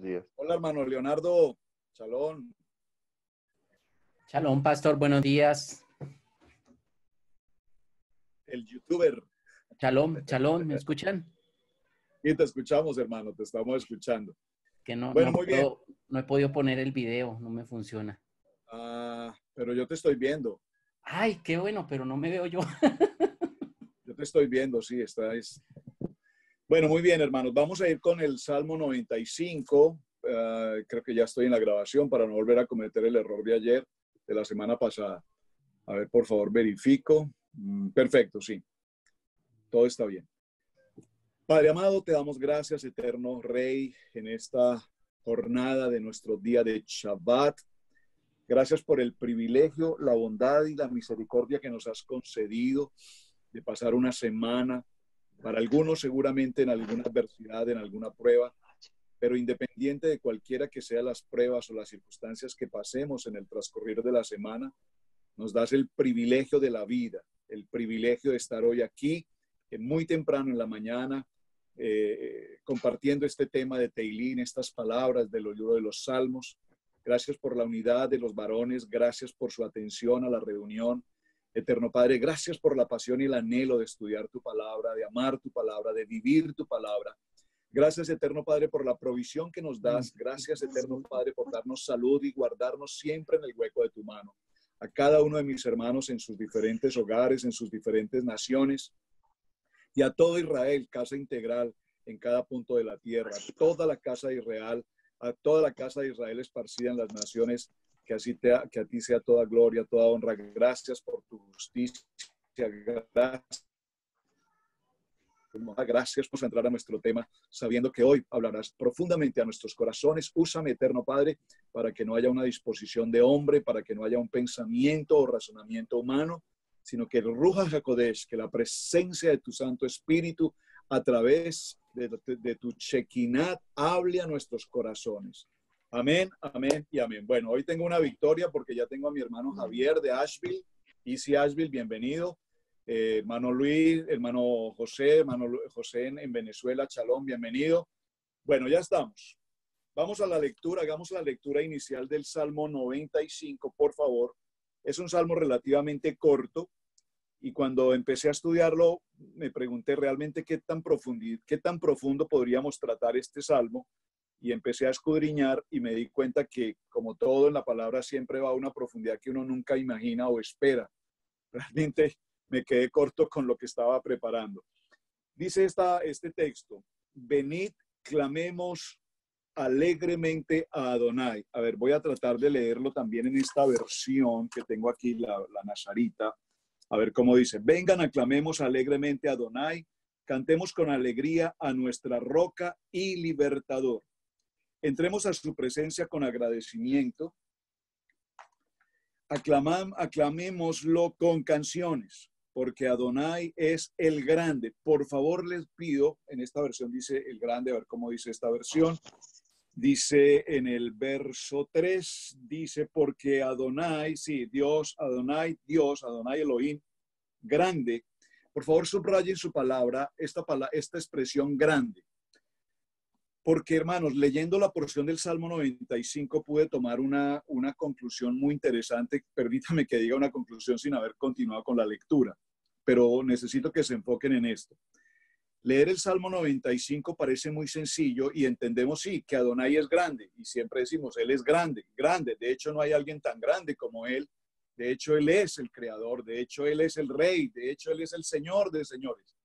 días. Hola, hermano Leonardo. Shalom. Shalom, pastor, buenos días. El youtuber. Shalom, ¿me escuchan? Y te escuchamos, hermano, te estamos escuchando. Que no, Bueno, no muy bien. no he podido poner el video, no me funciona. Pero yo te estoy viendo. Ay, qué bueno, pero no me veo yo. Yo te estoy viendo, sí, estáis. Bueno, muy bien, hermanos. Vamos a ir con el Salmo 95. Creo que ya estoy en la grabación para no volver a cometer el error de ayer, de la semana pasada. A ver, por favor, verifico. Perfecto, sí. Todo está bien. Padre amado, te damos gracias, eterno Rey, en esta jornada de nuestro día de Shabbat. Gracias por el privilegio, la bondad y la misericordia que nos has concedido de pasar una semana, para algunos seguramente en alguna adversidad, en alguna prueba, pero independiente de cualquiera que sean las pruebas o las circunstancias que pasemos en el transcurrir de la semana, nos das el privilegio de la vida, el privilegio de estar hoy aquí, muy temprano en la mañana, compartiendo este tema de Teilín, estas palabras del libro de los Salmos. Gracias por la unidad de los varones, gracias por su atención a la reunión. Eterno Padre, gracias por la pasión y el anhelo de estudiar tu palabra, de amar tu palabra, de vivir tu palabra. Gracias, Eterno Padre, por la provisión que nos das. Gracias, Eterno Padre, por darnos salud y guardarnos siempre en el hueco de tu mano. A cada uno de mis hermanos en sus diferentes hogares, en sus diferentes naciones, y a todo Israel, casa integral en cada punto de la tierra, a toda la casa de Israel, a toda la casa de Israel esparcida en las naciones, que a ti sea toda gloria, toda honra. Gracias por tu justicia, gracias por entrar a nuestro tema, sabiendo que hoy hablarás profundamente a nuestros corazones. Úsame, eterno Padre, para que no haya una disposición de hombre, para que no haya un pensamiento o razonamiento humano, sino que el Ruach HaKodesh, que la presencia de tu Santo Espíritu a través de tu Shekinat hable a nuestros corazones. Amén, amén y amén. Bueno, hoy tengo una victoria porque ya tengo a mi hermano Javier de Asheville. Easy Asheville, bienvenido. Hermano Luis, hermano José en Venezuela, Shalom, bienvenido. Bueno, ya estamos. Vamos a la lectura, hagamos la lectura inicial del Salmo 95, por favor. Es un salmo relativamente corto y cuando empecé a estudiarlo me pregunté realmente qué tan profundo podríamos tratar este salmo y empecé a escudriñar y me di cuenta que, como todo en la palabra, siempre va a una profundidad que uno nunca imagina o espera. Realmente me quedé corto con lo que estaba preparando. Dice este texto: venid, clamemos alegremente a Adonai. A ver, voy a tratar de leerlo también en esta versión que tengo aquí, la Nazarita. A ver cómo dice: vengan, aclamemos alegremente a Adonai, cantemos con alegría a nuestra roca y libertador. Entremos a su presencia con agradecimiento. Aclamémoslo con canciones, porque Adonai es el grande. Por favor, les pido, en esta versión dice el grande, a ver cómo dice esta versión. Dice en el verso 3, dice, porque Adonai, sí, Dios, Adonai Elohim, grande. Por favor, subrayen su palabra, esta expresión grande. Porque, hermanos, leyendo la porción del Salmo 95 pude tomar una conclusión muy interesante. Permítame que diga una conclusión sin haber continuado con la lectura, pero necesito que se enfoquen en esto. Leer el Salmo 95 parece muy sencillo y entendemos, sí, que Adonai es grande. Y siempre decimos, Él es grande, grande. De hecho, no hay alguien tan grande como Él. De hecho, Él es el Creador. De hecho, Él es el Rey. De hecho, Él es el Señor de señores.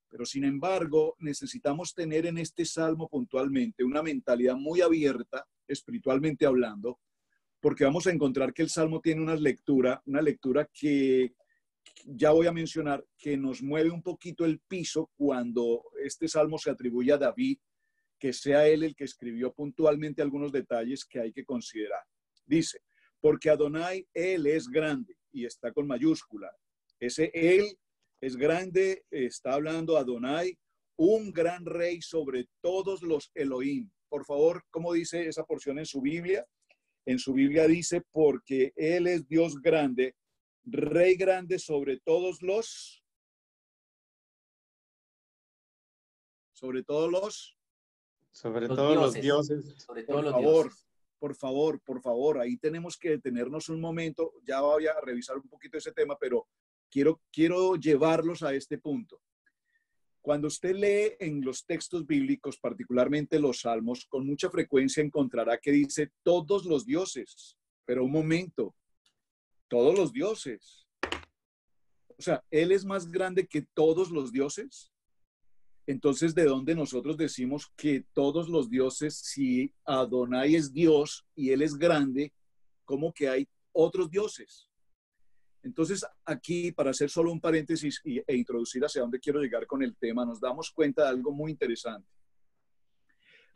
Pero sin embargo, necesitamos tener en este salmo puntualmente una mentalidad muy abierta, espiritualmente hablando, porque vamos a encontrar que el salmo tiene una lectura que ya voy a mencionar, que nos mueve un poquito el piso cuando este salmo se atribuye a David, que sea él el que escribió puntualmente algunos detalles que hay que considerar. Dice, porque Adonai, Él es grande, y está con mayúscula. Ese Él es grande, está hablando Adonai, un gran rey sobre todos los Elohim. Por favor, ¿cómo dice esa porción en su Biblia? En su Biblia dice, porque Él es Dios grande, Rey grande sobre todos los Sobre Los todos los dioses. dioses. Sobre todos Por los favor, dioses. por favor, ahí tenemos que detenernos un momento. Ya voy a revisar un poquito ese tema, pero quiero llevarlos a este punto. Cuando usted lee en los textos bíblicos, particularmente los salmos, con mucha frecuencia encontrará que dice todos los dioses. Pero un momento, todos los dioses. O sea, ¿él es más grande que todos los dioses? Entonces, ¿de dónde nosotros decimos que todos los dioses, si Adonai es Dios y él es grande, cómo que hay otros dioses? Entonces, aquí, para hacer solo un paréntesis e introducir hacia dónde quiero llegar con el tema, nos damos cuenta de algo muy interesante.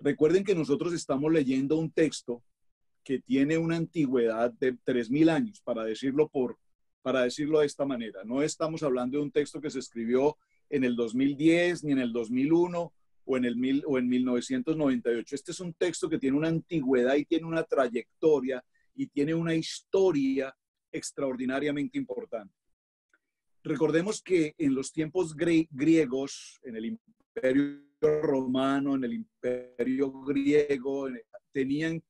Recuerden que nosotros estamos leyendo un texto que tiene una antigüedad de 3000 años, para decirlo de esta manera. No estamos hablando de un texto que se escribió en el 2010, ni en el 2001, o en 1998. Este es un texto que tiene una antigüedad y tiene una trayectoria y tiene una historia extraordinariamente importante. Recordemos que en los tiempos griegos, en el Imperio Romano, en el Imperio griego, tenían,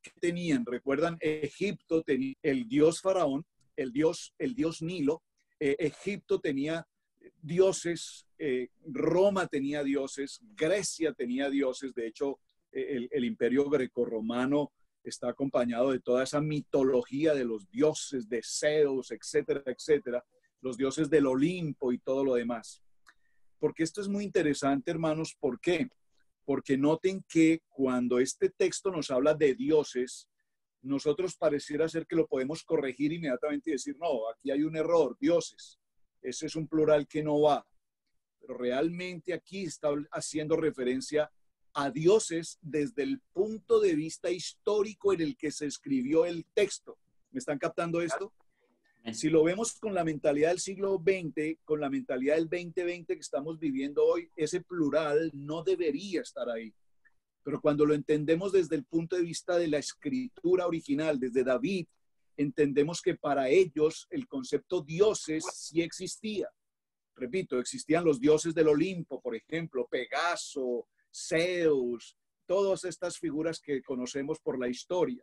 recuerdan, Egipto tenía el dios Faraón, el dios Nilo, Egipto tenía dioses, Roma tenía dioses, Grecia tenía dioses. De hecho, el Imperio grecorromano está acompañado de toda esa mitología de los dioses, de Zeus, etcétera, etcétera, los dioses del Olimpo y todo lo demás. Porque esto es muy interesante, hermanos. ¿Por qué? Porque noten que cuando este texto nos habla de dioses, nosotros pareciera ser que lo podemos corregir inmediatamente y decir, no, aquí hay un error, dioses. Ese es un plural que no va. Pero realmente aquí está haciendo referencia a dioses desde el punto de vista histórico en el que se escribió el texto. ¿Me están captando esto? Si lo vemos con la mentalidad del siglo XX, con la mentalidad del 2020 que estamos viviendo hoy, ese plural no debería estar ahí. Pero cuando lo entendemos desde el punto de vista de la escritura original, desde David, entendemos que para ellos el concepto dioses sí existía. Repito, existían los dioses del Olimpo, por ejemplo, Pegaso, Zeus, todas estas figuras que conocemos por la historia.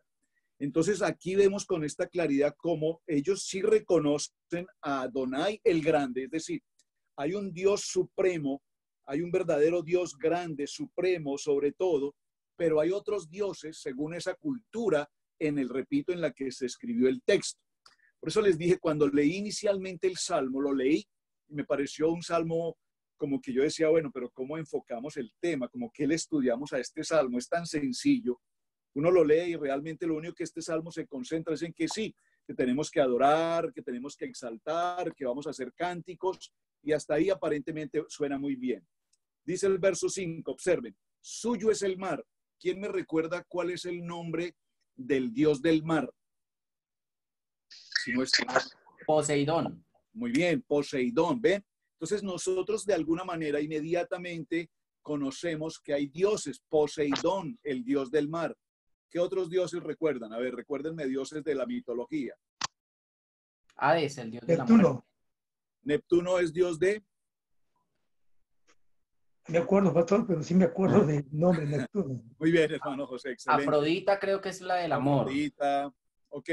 Entonces aquí vemos con esta claridad cómo ellos sí reconocen a Adonai el Grande, es decir, hay un Dios supremo, hay un verdadero Dios grande, supremo sobre todo, pero hay otros dioses según esa cultura repito, en la que se escribió el texto. Por eso les dije, cuando leí inicialmente el Salmo, lo leí y me pareció un Salmo como que yo decía, bueno, pero ¿cómo enfocamos el tema? Como que le estudiamos a este Salmo, es tan sencillo. Uno lo lee y realmente lo único que este Salmo se concentra es en que sí, que tenemos que adorar, que tenemos que exaltar, que vamos a hacer cánticos, y hasta ahí aparentemente suena muy bien. Dice el verso 5, observen, suyo es el mar. ¿Quién me recuerda cuál es el nombre del dios del mar? Si no es... Poseidón. Muy bien, Poseidón, ¿ven? Entonces nosotros de alguna manera inmediatamente conocemos que hay dioses. Poseidón, el dios del mar. ¿Qué otros dioses recuerdan? A ver, recuérdenme dioses de la mitología. Hades, el dios de la muerte. Neptuno es dios de... Me acuerdo, pastor, pero sí me acuerdo del nombre Neptuno. Muy bien, hermano José, excelente. Afrodita creo que es la del amor. Afrodita, ok.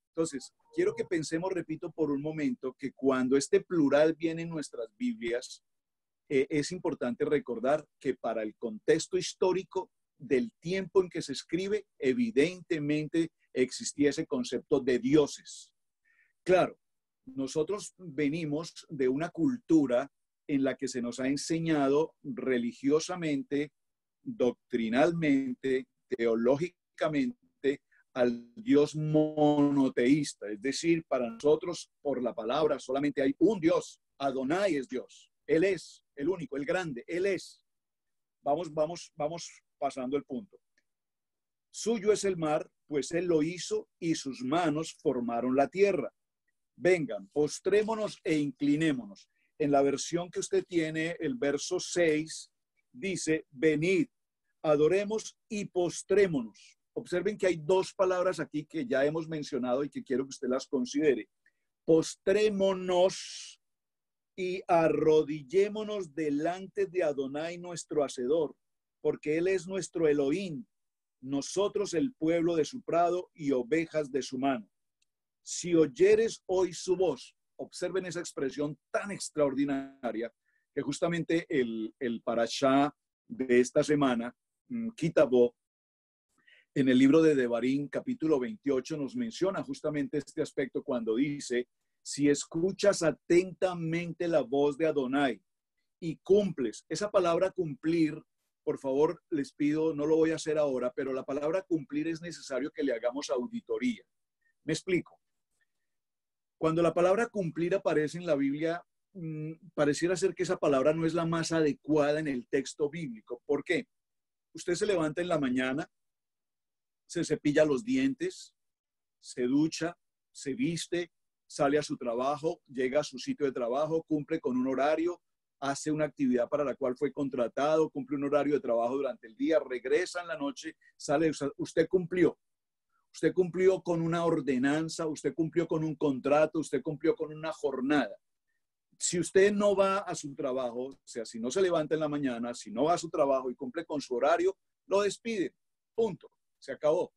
Entonces, quiero que pensemos, repito, por un momento, que cuando este plural viene en nuestras Biblias, es importante recordar que para el contexto histórico del tiempo en que se escribe, evidentemente existía ese concepto de dioses. Claro, nosotros venimos de una cultura en la que se nos ha enseñado religiosamente, doctrinalmente, teológicamente, al Dios monoteísta. Es decir, para nosotros, por la palabra, solamente hay un Dios. Adonai es Dios. Él es el único, el grande. Él es. Vamos pasando el punto. Suyo es el mar, pues Él lo hizo y sus manos formaron la tierra. Vengan, postrémonos e inclinémonos. En la versión que usted tiene, el verso 6, dice, venid, adoremos y postrémonos. Observen que hay dos palabras aquí que ya hemos mencionado y que quiero que usted las considere. Postrémonos y arrodillémonos delante de Adonai, nuestro Hacedor. porque Él es nuestro Elohim, nosotros el pueblo de su prado y ovejas de su mano. Si oyeres hoy su voz, observen esa expresión tan extraordinaria que justamente el parashá de esta semana, Kitabo, en el libro de Devarim, capítulo 28, nos menciona justamente este aspecto cuando dice, si escuchas atentamente la voz de Adonai y cumples, esa palabra cumplir, por favor, les pido, no lo voy a hacer ahora, pero la palabra cumplir es necesario que le hagamos auditoría. Me explico. Cuando la palabra cumplir aparece en la Biblia, pareciera ser que esa palabra no es la más adecuada en el texto bíblico. ¿Por qué? Usted se levanta en la mañana, se cepilla los dientes, se ducha, se viste, sale a su trabajo, llega a su sitio de trabajo, cumple con un horario, hace una actividad para la cual fue contratado, cumple un horario de trabajo durante el día, regresa en la noche, sale, usted cumplió. Usted cumplió con una ordenanza, usted cumplió con un contrato, usted cumplió con una jornada. Si usted no va a su trabajo, o sea, si no se levanta en la mañana, si no va a su trabajo y cumple con su horario, lo despiden. Punto. Se acabó.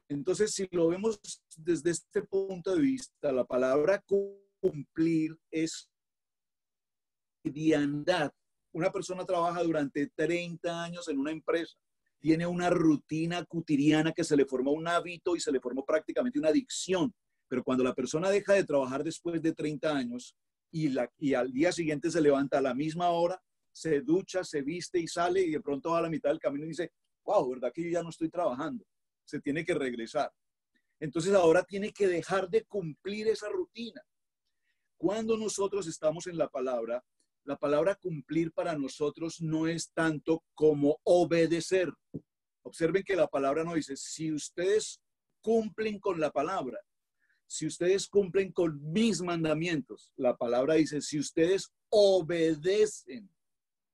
Entonces, si lo vemos desde este punto de vista, la palabra cumplir es cotidianidad. Una persona trabaja durante 30 años en una empresa, tiene una rutina cotidiana que se le formó un hábito y se le formó prácticamente una adicción. Pero cuando la persona deja de trabajar después de 30 años y al día siguiente se levanta a la misma hora, se ducha, se viste y sale y de pronto va a la mitad del camino y dice, wow, ¿verdad que yo ya no estoy trabajando? Se tiene que regresar. Entonces ahora tiene que dejar de cumplir esa rutina. Cuando nosotros estamos en la palabra cumplir para nosotros no es tanto como obedecer. Observen que la palabra no dice, si ustedes cumplen con la palabra, si ustedes cumplen con mis mandamientos, la palabra dice, si ustedes obedecen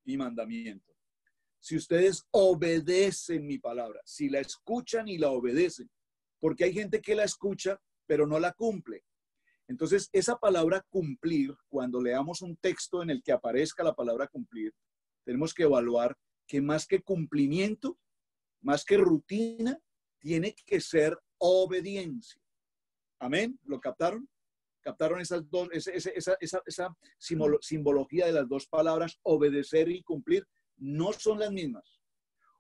mi mandamiento, si ustedes obedecen mi palabra, si la escuchan y la obedecen, porque hay gente que la escucha, pero no la cumple. Entonces, esa palabra cumplir, cuando leamos un texto en el que aparezca la palabra cumplir, tenemos que evaluar que más que cumplimiento, más que rutina, tiene que ser obediencia. ¿Amén? ¿Lo captaron? ¿Captaron esas dos, esa simbología de las dos palabras, obedecer y cumplir? No son las mismas.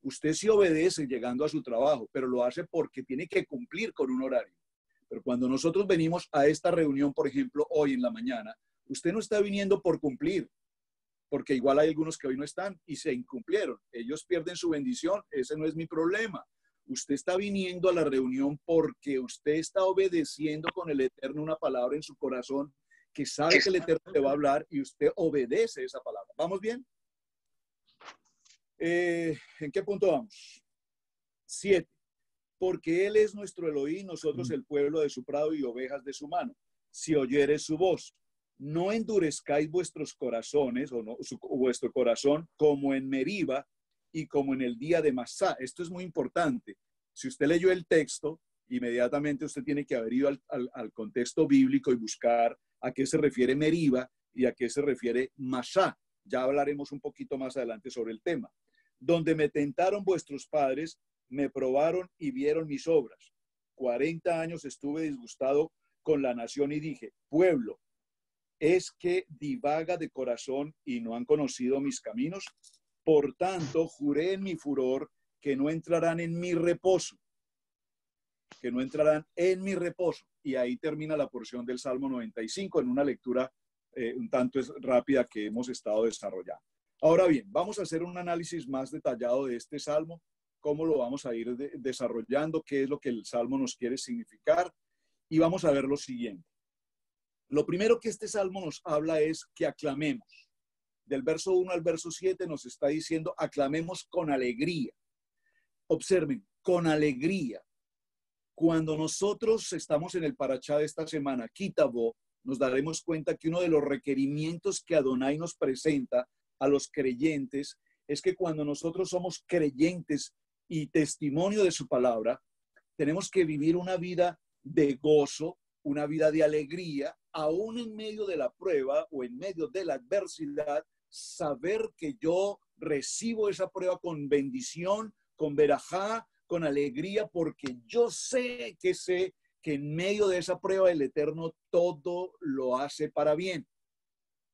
Usted sí obedece llegando a su trabajo, pero lo hace porque tiene que cumplir con un horario. Pero cuando nosotros venimos a esta reunión, por ejemplo, hoy en la mañana, usted no está viniendo por cumplir, porque igual hay algunos que hoy no están y se incumplieron. Ellos pierden su bendición, ese no es mi problema. Usted está viniendo a la reunión porque usted está obedeciendo con el Eterno una palabra en su corazón que sabe que el Eterno le va a hablar y usted obedece esa palabra. ¿Vamos bien? ¿En qué punto vamos? 7. Porque Él es nuestro Elohim, nosotros el pueblo de su prado y ovejas de su mano. Si oyeres su voz, no endurezcáis vuestros corazones o no, vuestro corazón como en Meriba y como en el día de Masá. Esto es muy importante. Si usted leyó el texto, inmediatamente usted tiene que haber ido al contexto bíblico y buscar a qué se refiere Meriba y a qué se refiere Masá. Ya hablaremos un poquito más adelante sobre el tema. Donde me tentaron vuestros padres, me probaron y vieron mis obras. 40 años estuve disgustado con la nación y dije, pueblo, ¿es que divaga de corazón y no han conocido mis caminos? Por tanto, juré en mi furor que no entrarán en mi reposo. Que no entrarán en mi reposo. Y ahí termina la porción del Salmo 95 en una lectura un tanto rápida que hemos estado desarrollando. Ahora bien, vamos a hacer un análisis más detallado de este Salmo, cómo lo vamos a ir desarrollando, qué es lo que el Salmo nos quiere significar, y vamos a ver lo siguiente. Lo primero que este Salmo nos habla es que aclamemos. Del verso 1 al verso 7 nos está diciendo, aclamemos con alegría. Observen, con alegría. Cuando nosotros estamos en el parashá de esta semana, Kitabo, nos daremos cuenta que uno de los requerimientos que Adonai nos presenta a los creyentes es que cuando nosotros somos creyentes y testimonio de su palabra, tenemos que vivir una vida de gozo, una vida de alegría, aún en medio de la prueba o en medio de la adversidad, saber que yo recibo esa prueba con bendición, con verajá, con alegría, porque yo sé que en medio de esa prueba el Eterno todo lo hace para bien.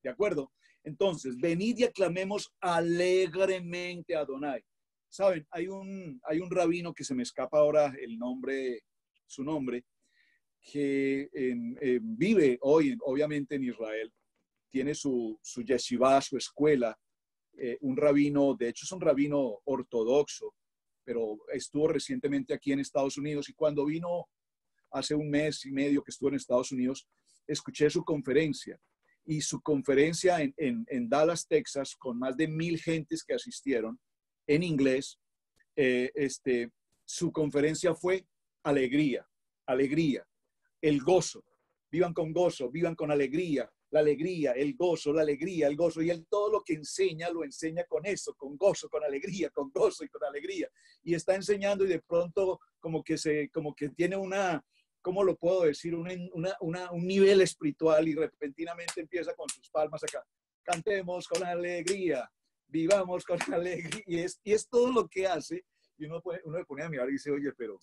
¿De acuerdo? Entonces, venid y aclamemos alegremente a Adonai. Saben, hay un rabino que se me escapa ahora su nombre, que vive hoy, obviamente, en Israel. Tiene su yeshiva, su escuela, un rabino, de hecho es un rabino ortodoxo, pero estuvo recientemente aquí en Estados Unidos, y cuando vino hace un mes y medio que estuvo en Estados Unidos, escuché su conferencia. Y su conferencia en Dallas, Texas, con más de 1,000 gentes que asistieron en inglés, su conferencia fue alegría, alegría, el gozo. Vivan con gozo, vivan con alegría, la alegría, el gozo, la alegría, el gozo. Y él todo lo que enseña, lo enseña con eso, con gozo, con alegría, con gozo y con alegría. Y está enseñando, y de pronto como que tiene una, ¿cómo lo puedo decir? Un nivel espiritual, y repentinamente empieza con sus palmas acá. Cantemos con alegría, vivamos con alegría. Y es todo lo que hace. Y uno le pone a mirar y dice, oye, pero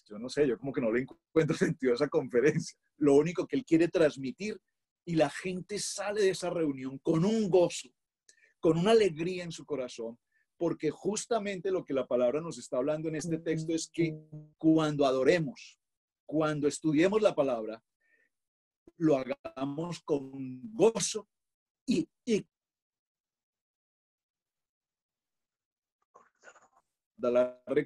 yo no sé, yo como que no le encuentro sentido a esa conferencia. Lo único que él quiere transmitir, y la gente sale de esa reunión con un gozo, con una alegría en su corazón, porque justamente lo que la palabra nos está hablando en este texto es que cuando adoremos, cuando estudiemos la palabra, lo hagamos con gozo y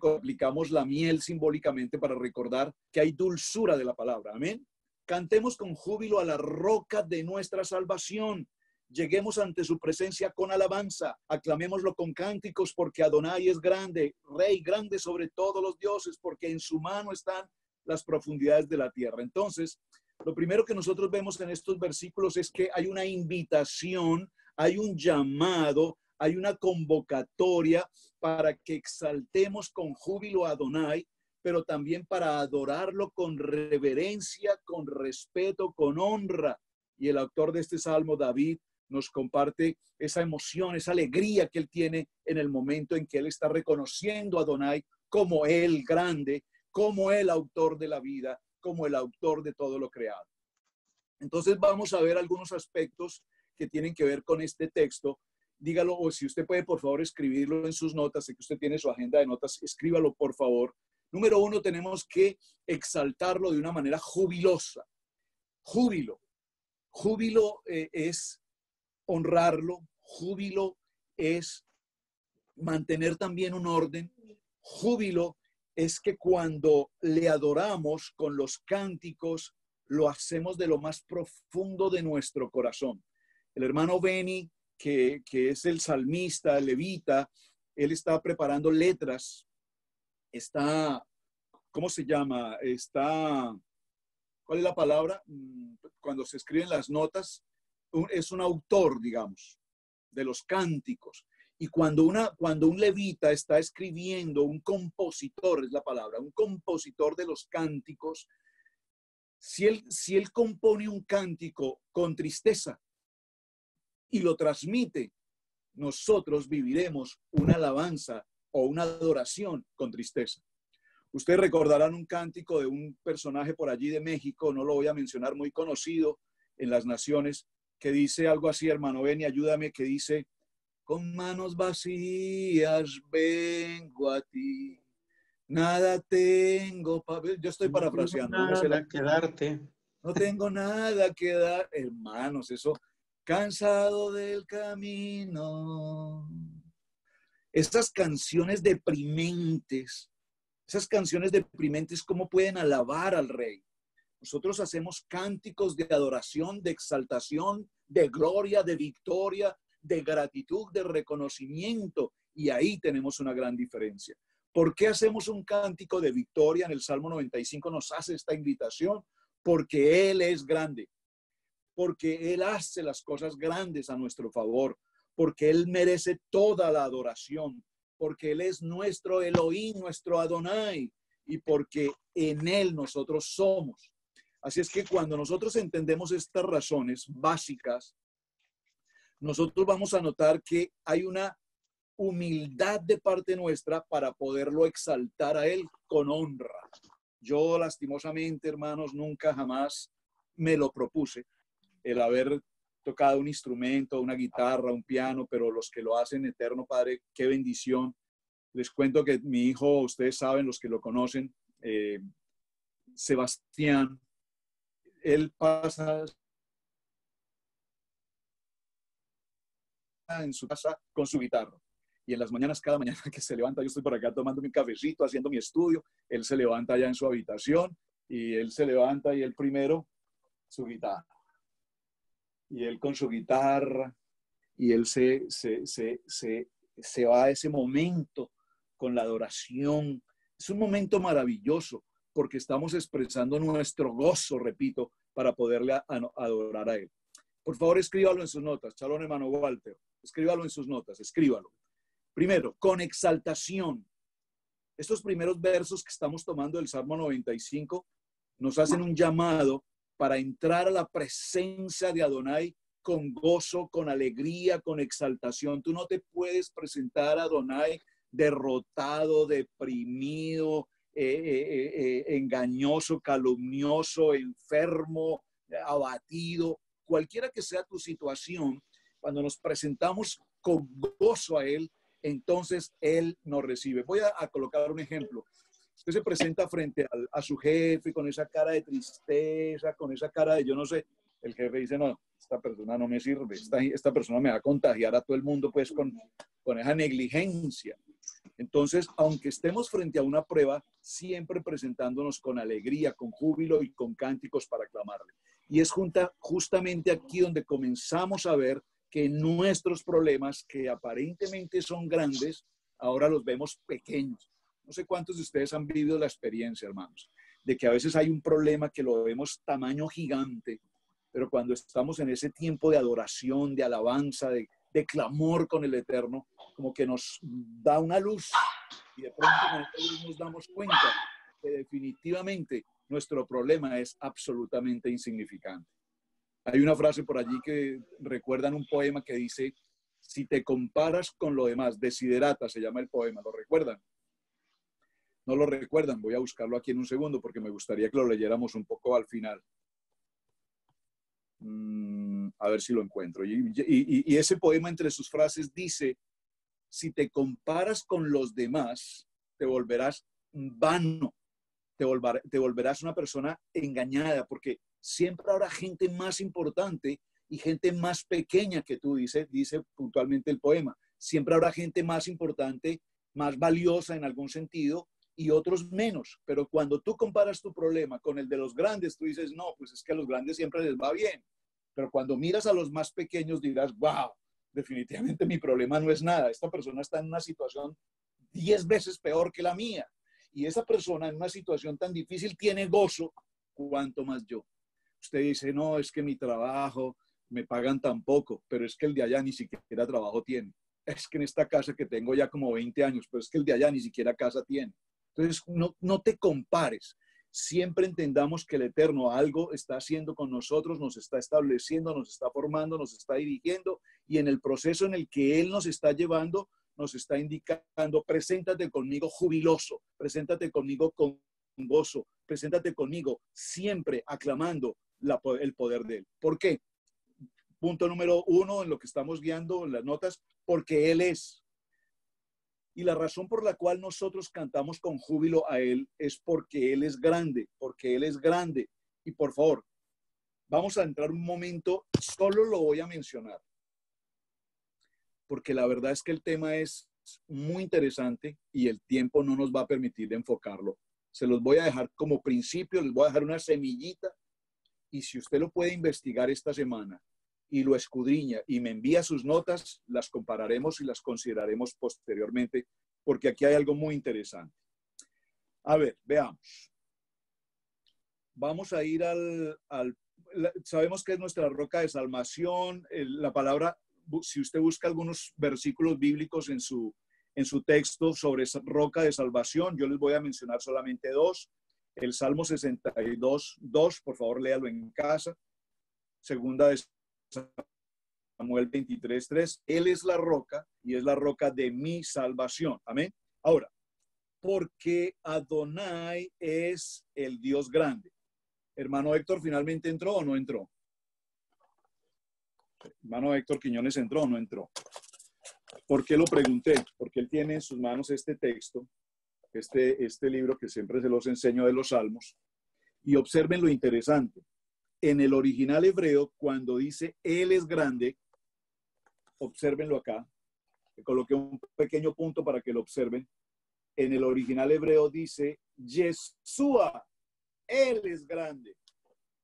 aplicamos la miel simbólicamente para recordar que hay dulzura de la palabra. Amén. Cantemos con júbilo a la roca de nuestra salvación. Lleguemos ante su presencia con alabanza. Aclamémoslo con cánticos, porque Adonai es grande, Rey grande sobre todos los dioses, porque en su mano están las profundidades de la tierra. Entonces, lo primero que nosotros vemos en estos versículos es que hay una invitación, hay un llamado, hay una convocatoria para que exaltemos con júbilo a Adonai, pero también para adorarlo con reverencia, con respeto, con honra. Y el autor de este salmo, David, nos comparte esa emoción, esa alegría que él tiene en el momento en que él está reconociendo a Adonai como el grande, como el autor de la vida, como el autor de todo lo creado. Entonces vamos a ver algunos aspectos que tienen que ver con este texto. Dígalo, o si usted puede, por favor, escribirlo en sus notas. Sé que usted tiene su agenda de notas, escríbalo, por favor. Número 1, tenemos que exaltarlo de una manera jubilosa. Júbilo. Júbilo es honrarlo. Júbilo es mantener también un orden. Júbilo es que cuando le adoramos con los cánticos, lo hacemos de lo más profundo de nuestro corazón. El hermano Benny, que es el salmista, el levita, él está preparando letras, está, ¿cómo se llama? ¿Cuál es la palabra? Cuando se escriben las notas, es un autor, digamos, de los cánticos. Y cuando un levita está escribiendo, un compositor es la palabra, un compositor de los cánticos, si él compone un cántico con tristeza y lo transmite, nosotros viviremos una alabanza o una adoración con tristeza. Ustedes recordarán un cántico de un personaje por allí de México, no lo voy a mencionar, muy conocido en las naciones, que dice algo así, hermano Benny, ayúdame, que dice: con manos vacías vengo a ti, nada tengo para ver. Yo estoy parafraseando. No tengo nada que darte. No tengo nada que dar, hermanos, eso, cansado del camino. Esas canciones deprimentes, ¿cómo pueden alabar al Rey? Nosotros hacemos cánticos de adoración, de exaltación, de gloria, de victoria, de gratitud, de reconocimiento. Y ahí tenemos una gran diferencia. ¿Por qué hacemos un cántico de victoria? En el Salmo 95 nos hace esta invitación. Porque Él es grande. Porque Él hace las cosas grandes a nuestro favor. Porque Él merece toda la adoración. Porque Él es nuestro Elohim, nuestro Adonai. Y porque en Él nosotros somos. Así es que cuando nosotros entendemos estas razones básicas, nosotros vamos a notar que hay una humildad de parte nuestra para poderlo exaltar a Él con honra. Yo lastimosamente, hermanos, nunca jamás me lo propuse, el haber tocado un instrumento, una guitarra, un piano, pero los que lo hacen, eterno Padre, qué bendición. Les cuento que mi hijo, ustedes saben, los que lo conocen, Sebastián, él pasa en su casa con su guitarra. Y en las mañanas, cada mañana que se levanta, yo estoy por acá tomando mi cafecito, haciendo mi estudio, él se levanta allá en su habitación y él se levanta y él primero su guitarra. Y él con su guitarra y él se va a ese momento con la adoración. Es un momento maravilloso porque estamos expresando nuestro gozo, repito, para poderle adorar a Él. Por favor, escríbalo en sus notas. Shalom, hermano Walter. Escríbalo en sus notas, escríbalo. Primero, con exaltación. Estos primeros versos que estamos tomando del Salmo 95 nos hacen un llamado para entrar a la presencia de Adonai con gozo, con alegría, con exaltación. Tú no te puedes presentar a Adonai derrotado, deprimido, engañoso, calumnioso, enfermo, abatido. Cualquiera que sea tu situación, cuando nos presentamos con gozo a Él, entonces Él nos recibe. Voy a colocar un ejemplo. Usted se presenta frente a su jefe con esa cara de tristeza, con esa cara de yo no sé. El jefe dice, no, esta persona no me sirve, esta persona me va a contagiar a todo el mundo pues con esa negligencia. Entonces, aunque estemos frente a una prueba, siempre presentándonos con alegría, con júbilo y con cánticos para clamarle. Y es justamente aquí donde comenzamos a ver que nuestros problemas, que aparentemente son grandes, ahora los vemos pequeños. No sé cuántos de ustedes han vivido la experiencia, hermanos, de que a veces hay un problema que lo vemos tamaño gigante, pero cuando estamos en ese tiempo de adoración, de alabanza, de clamor con el Eterno, como que nos da una luz y de pronto con esta luz nos damos cuenta que definitivamente nuestro problema es absolutamente insignificante. Hay una frase por allí que recuerdan un poema que dice, si te comparas con lo demás, desiderata se llama el poema, ¿lo recuerdan? No lo recuerdan, voy a buscarlo aquí en un segundo porque me gustaría que lo leyéramos un poco al final. A ver si lo encuentro. Y ese poema entre sus frases dice, si te comparas con los demás, te volverás vano, te volverás una persona engañada, porque siempre habrá gente más importante y gente más pequeña que tú, dice puntualmente el poema. Siempre habrá gente más importante, más valiosa en algún sentido, y otros menos. Pero cuando tú comparas tu problema con el de los grandes, tú dices, no, pues es que a los grandes siempre les va bien. Pero cuando miras a los más pequeños dirás, wow, definitivamente mi problema no es nada. Esta persona está en una situación 10 veces peor que la mía. Y esa persona en una situación tan difícil tiene gozo, cuanto más yo. Usted dice, no, es que mi trabajo me pagan tan poco, pero es que el de allá ni siquiera trabajo tiene. Es que en esta casa que tengo ya como 20 años, pero es que el de allá ni siquiera casa tiene. Entonces, no te compares. Siempre entendamos que el Eterno algo está haciendo con nosotros, nos está estableciendo, nos está formando, nos está dirigiendo, y en el proceso en el que Él nos está llevando, nos está indicando, preséntate conmigo jubiloso, preséntate conmigo con gozo, preséntate conmigo siempre aclamando el poder de Él. ¿Por qué? Punto número 1 en lo que estamos guiando en las notas, porque Él es. Y la razón por la cual nosotros cantamos con júbilo a Él es porque Él es grande, porque Él es grande. Y por favor, vamos a entrar un momento, solo lo voy a mencionar, porque la verdad es que el tema es muy interesante y el tiempo no nos va a permitir enfocarlo. Se los voy a dejar como principio, les voy a dejar una semillita, y si usted lo puede investigar esta semana y lo escudriña y me envía sus notas, las compararemos y las consideraremos posteriormente, porque aquí hay algo muy interesante. A ver, veamos. Vamos a ir sabemos que es nuestra roca de salvación. La palabra, si usted busca algunos versículos bíblicos en su texto sobre esa roca de salvación, yo les voy a mencionar solamente 2. El Salmo 62, 2, por favor léalo en casa. Segunda de Samuel 23:3. Él es la roca y es la roca de mi salvación. Amén. Ahora, porque Adonai es el Dios grande. Hermano Héctor, ¿finalmente entró o no entró? Hermano Héctor Quiñones, ¿entró o no entró? ¿Por qué lo pregunté? Porque él tiene en sus manos este texto, este libro que siempre se los enseño de los Salmos. Y observen lo interesante. En el original hebreo, cuando dice Él es grande, obsérvenlo acá. Le coloqué un pequeño punto para que lo observen. En el original hebreo dice Yeshua, Él es grande.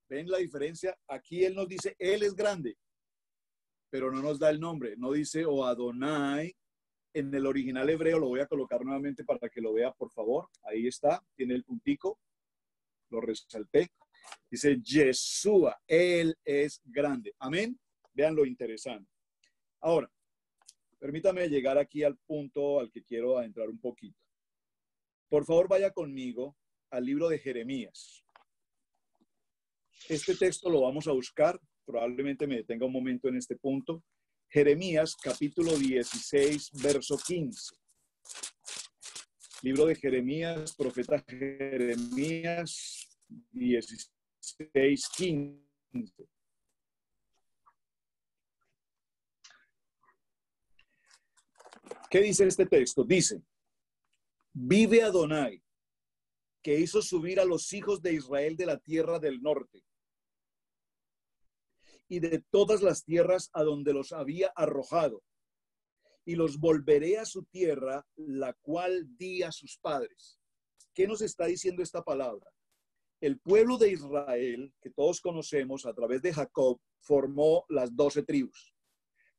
¿Ven la diferencia? Aquí Él nos dice Él es grande, pero no nos da el nombre. No dice o Adonai. En el original hebreo lo voy a colocar nuevamente para que lo vea, por favor. Ahí está, tiene el puntico. Lo resalté. Dice Yeshua, Él es grande. Amén. Vean lo interesante. Ahora, permítame llegar aquí al punto al que quiero adentrar un poquito. Por favor, vaya conmigo al libro de Jeremías. Este texto lo vamos a buscar. Probablemente me detenga un momento en este punto. Jeremías, capítulo 16, verso 15. Libro de Jeremías, profeta Jeremías, 16, 15. ¿Qué dice este texto? Dice, vive Adonai, que hizo subir a los hijos de Israel de la tierra del norte y de todas las tierras a donde los había arrojado, y los volveré a su tierra, la cual di a sus padres. ¿Qué nos está diciendo esta palabra? El pueblo de Israel, que todos conocemos a través de Jacob, formó las 12 tribus.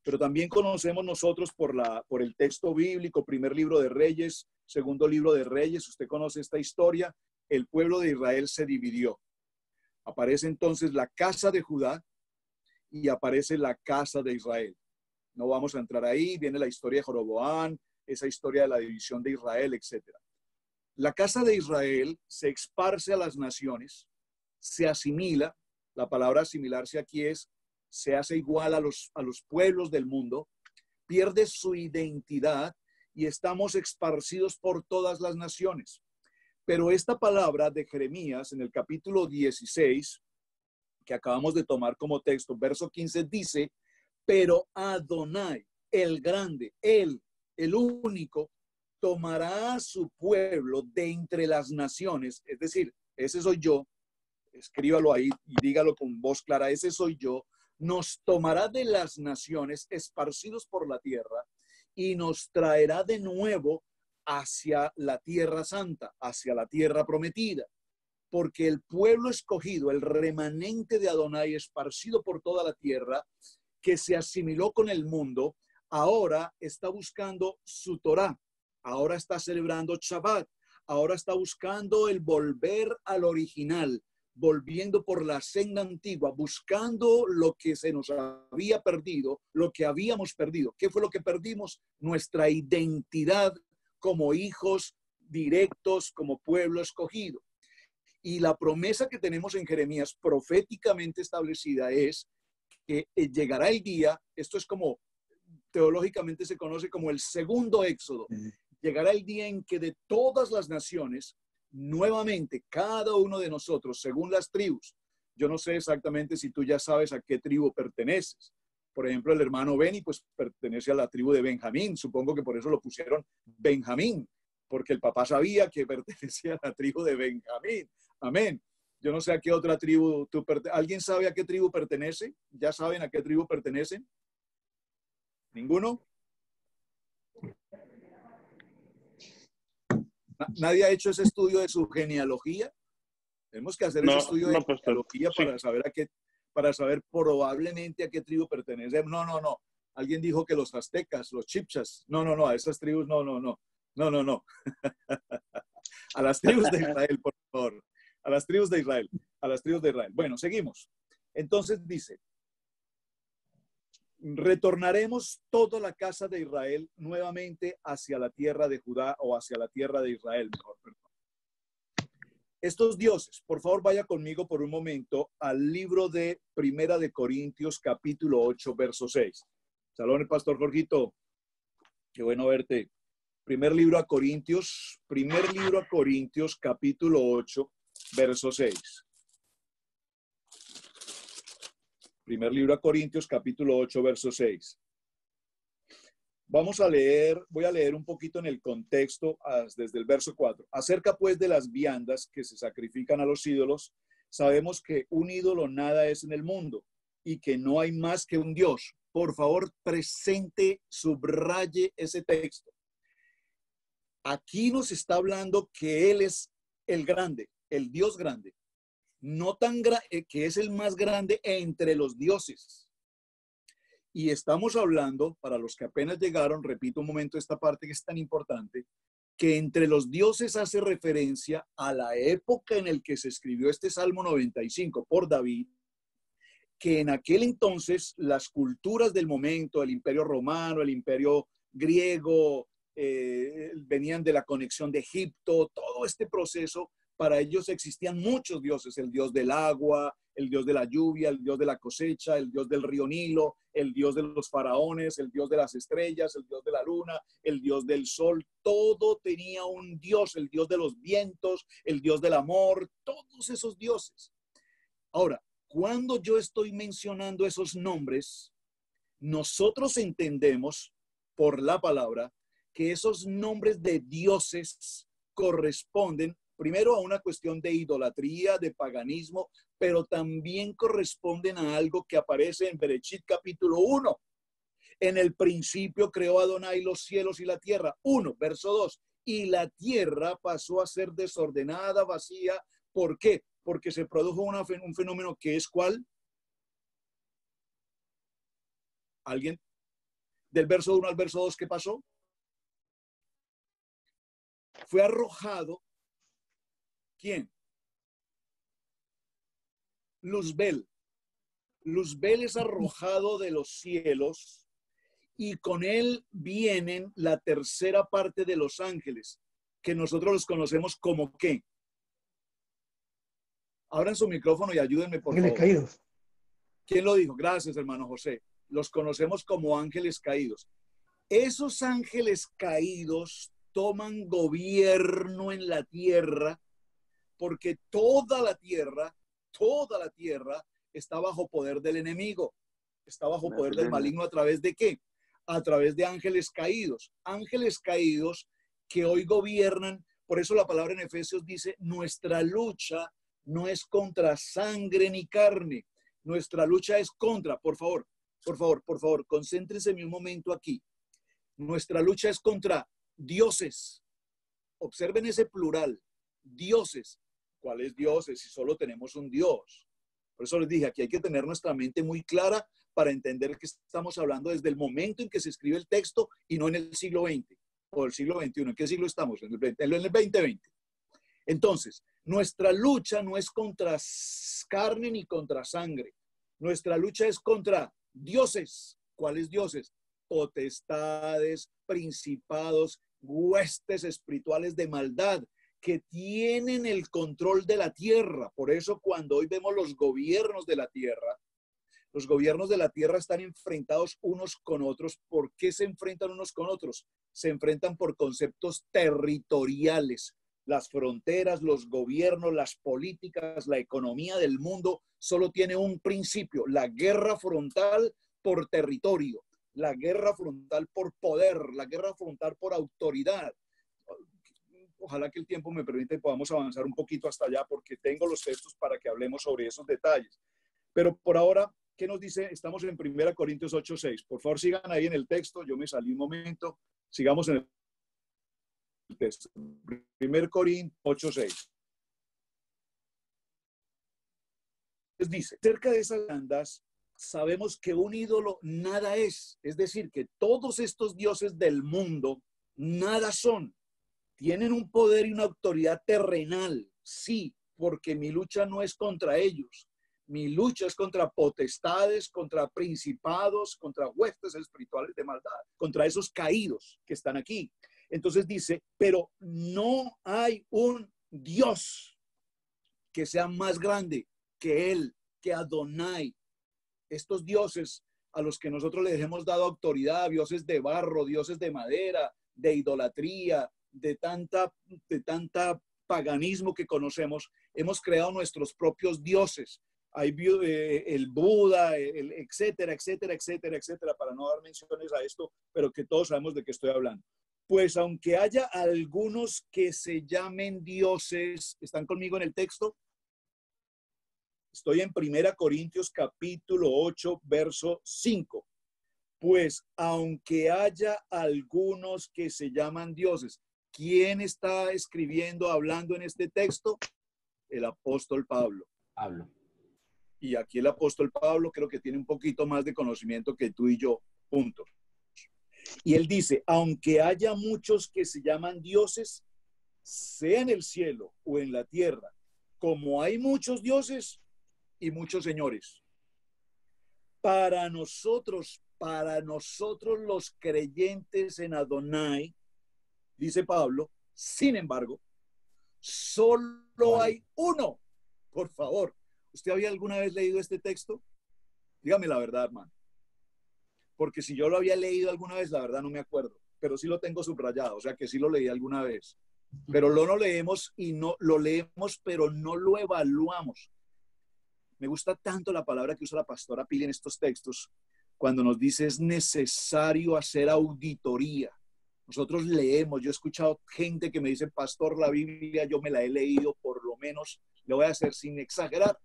Pero también conocemos nosotros por el texto bíblico, primer libro de Reyes, segundo libro de Reyes. Usted conoce esta historia. El pueblo de Israel se dividió. Aparece entonces la casa de Judá y aparece la casa de Israel. No vamos a entrar ahí. Viene la historia de Jeroboam, esa historia de la división de Israel, etc. La casa de Israel se esparce a las naciones, se asimila. La palabra asimilarse aquí es, se hace igual a los pueblos del mundo, pierde su identidad y estamos esparcidos por todas las naciones. Pero esta palabra de Jeremías en el capítulo 16, que acabamos de tomar como texto, verso 15, dice, pero Adonai, el grande, él, el único, tomará a su pueblo de entre las naciones, es decir, ese soy yo, escríbalo ahí y dígalo con voz clara, ese soy yo, nos tomará de las naciones esparcidos por la tierra y nos traerá de nuevo hacia la tierra santa, hacia la tierra prometida, porque el pueblo escogido, el remanente de Adonai esparcido por toda la tierra, que se asimiló con el mundo, ahora está buscando su Torá, ahora está celebrando Shabbat, ahora está buscando el volver al original, volviendo por la senda antigua, buscando lo que se nos había perdido, lo que habíamos perdido. ¿Qué fue lo que perdimos? Nuestra identidad como hijos directos, como pueblo escogido. Y la promesa que tenemos en Jeremías, proféticamente establecida, es que llegará el día, esto es como, teológicamente se conoce como el segundo éxodo, llegará el día en que de todas las naciones, nuevamente, cada uno de nosotros, según las tribus, yo no sé exactamente si tú ya sabes a qué tribu perteneces. Por ejemplo, el hermano Beni, pues pertenece a la tribu de Benjamín. Supongo que por eso lo pusieron Benjamín, porque el papá sabía que pertenecía a la tribu de Benjamín. Amén. Yo no sé a qué otra tribu tú perteneces. ¿Alguien sabe a qué tribu pertenece? ¿Ya saben a qué tribu pertenecen? ¿Ninguno? ¿Nadie ha hecho ese estudio de su genealogía? Tenemos que hacer ese estudio de genealogía para saber probablemente a qué tribu pertenece. No. Alguien dijo que los aztecas, los chipchas. No. A esas tribus, no. A las tribus de Israel, por favor. A las tribus de Israel. Bueno, seguimos. Entonces dice, retornaremos toda la casa de Israel nuevamente hacia la tierra de Judá o hacia la tierra de Israel, mejor, perdón. Estos dioses, por favor vaya conmigo por un momento al libro de Primera de Corintios, capítulo 8, verso 6. Salón, el pastor Jorgito, qué bueno verte. Primer libro a Corintios, capítulo 8, verso 6. Primer libro a Corintios, capítulo 8, verso 6. Vamos a leer, voy a leer un poquito en el contexto desde el verso 4. Acerca pues de las viandas que se sacrifican a los ídolos, sabemos que un ídolo nada es en el mundo y que no hay más que un Dios. Por favor, presente, subraye ese texto. Aquí nos está hablando que Él es el grande, el Dios grande, no tan que es el más grande entre los dioses. Y estamos hablando, para los que apenas llegaron, repito un momento esta parte que es tan importante, que entre los dioses hace referencia a la época en la que se escribió este Salmo 95 por David, que en aquel entonces las culturas del momento, el imperio romano, el imperio griego, venían de la conexión de Egipto, todo este proceso, para ellos existían muchos dioses, el dios del agua, el dios de la lluvia, el dios de la cosecha, el dios del río Nilo, el dios de los faraones, el dios de las estrellas, el dios de la luna, el dios del sol, todo tenía un dios, el dios de los vientos, el dios del amor, todos esos dioses. Ahora, cuando yo estoy mencionando esos nombres, nosotros entendemos por la palabra que esos nombres de dioses corresponden primero a una cuestión de idolatría, de paganismo, pero también corresponden a algo que aparece en Bereshit capítulo 1. En el principio creó Adonai los cielos y la tierra. 1, verso 2. Y la tierra pasó a ser desordenada, vacía. ¿Por qué? Porque se produjo un fenómeno que es ¿cuál? ¿Alguien? Del verso 1 al verso 2, ¿qué pasó? Fue arrojado. ¿Quién? Luzbel. Luzbel es arrojado de los cielos y con él vienen la tercera parte de los ángeles, que nosotros los conocemos como ¿qué? Abran su micrófono y ayúdenme, por favor. Ángeles caídos. ¿Quién lo dijo? Gracias, hermano José. Los conocemos como ángeles caídos. Esos ángeles caídos toman gobierno en la tierra porque toda la tierra está bajo poder del enemigo, está bajo poder del maligno. ¿A través de qué? A través de ángeles caídos que hoy gobiernan. Por eso la palabra en Efesios dice, nuestra lucha no es contra sangre ni carne, nuestra lucha es contra, por favor, concéntrense un momento aquí. Nuestra lucha es contra dioses. Observen ese plural, dioses. ¿Cuáles dioses? Si solo tenemos un Dios. Por eso les dije, aquí hay que tener nuestra mente muy clara para entender que estamos hablando desde el momento en que se escribe el texto y no en el siglo XX o el siglo XXI. ¿En qué siglo estamos? En el 2020. Entonces, nuestra lucha no es contra carne ni contra sangre. Nuestra lucha es contra dioses. ¿Cuáles dioses? Potestades, principados, huestes espirituales de maldad que tienen el control de la tierra. Por eso cuando hoy vemos los gobiernos de la tierra están enfrentados unos con otros. ¿Por qué se enfrentan unos con otros? Se enfrentan por conceptos territoriales. Las fronteras, los gobiernos, las políticas, la economía del mundo solo tiene un principio: la guerra frontal por territorio, la guerra frontal por poder, la guerra frontal por autoridad. Ojalá que el tiempo me permita y podamos avanzar un poquito hasta allá, porque tengo los textos para que hablemos sobre esos detalles. Pero por ahora, ¿qué nos dice? Estamos en 1 Corintios 8:6. Por favor, sigan ahí en el texto. Yo me salí un momento. Sigamos en el texto. 1 Corintios 8:6. Dice, cerca de esas bandas sabemos que un ídolo nada es. Es decir, que todos estos dioses del mundo nada son. Tienen un poder y una autoridad terrenal, sí, porque mi lucha no es contra ellos. Mi lucha es contra potestades, contra principados, contra huestes espirituales de maldad, contra esos caídos que están aquí. Entonces dice, pero no hay un Dios que sea más grande que Él, que Adonai. Estos dioses a los que nosotros les hemos dado autoridad, dioses de barro, dioses de madera, de idolatría, de tanta paganismo que conocemos, hemos creado nuestros propios dioses. Hay el Buda, etcétera, etcétera, etcétera, etcétera, para no dar menciones a esto, pero que todos sabemos de qué estoy hablando. Pues aunque haya algunos que se llamen dioses, ¿están conmigo en el texto? Estoy en 1 Corintios capítulo 8, verso 5. Pues aunque haya algunos que se llaman dioses, ¿quién está escribiendo, hablando en este texto? El apóstol Pablo. Y aquí el apóstol Pablo creo que tiene un poquito más de conocimiento que tú y yo, punto. Y él dice, aunque haya muchos que se llaman dioses, sea en el cielo o en la tierra, como hay muchos dioses y muchos señores. Para nosotros los creyentes en Adonai, dice Pablo, sin embargo, solo hay uno. Por favor, ¿usted había alguna vez leído este texto? Dígame la verdad, hermano. Porque si yo lo había leído alguna vez, la verdad no me acuerdo, pero sí lo tengo subrayado, o sea que sí lo leí alguna vez. Pero lo leemos y no lo leemos, pero no lo evaluamos. Me gusta tanto la palabra que usa la pastora Pili en estos textos, cuando nos dice es necesario hacer auditoría. Nosotros leemos, yo he escuchado gente que me dice, pastor, la Biblia yo me la he leído por lo menos, le voy a hacer sin exagerar,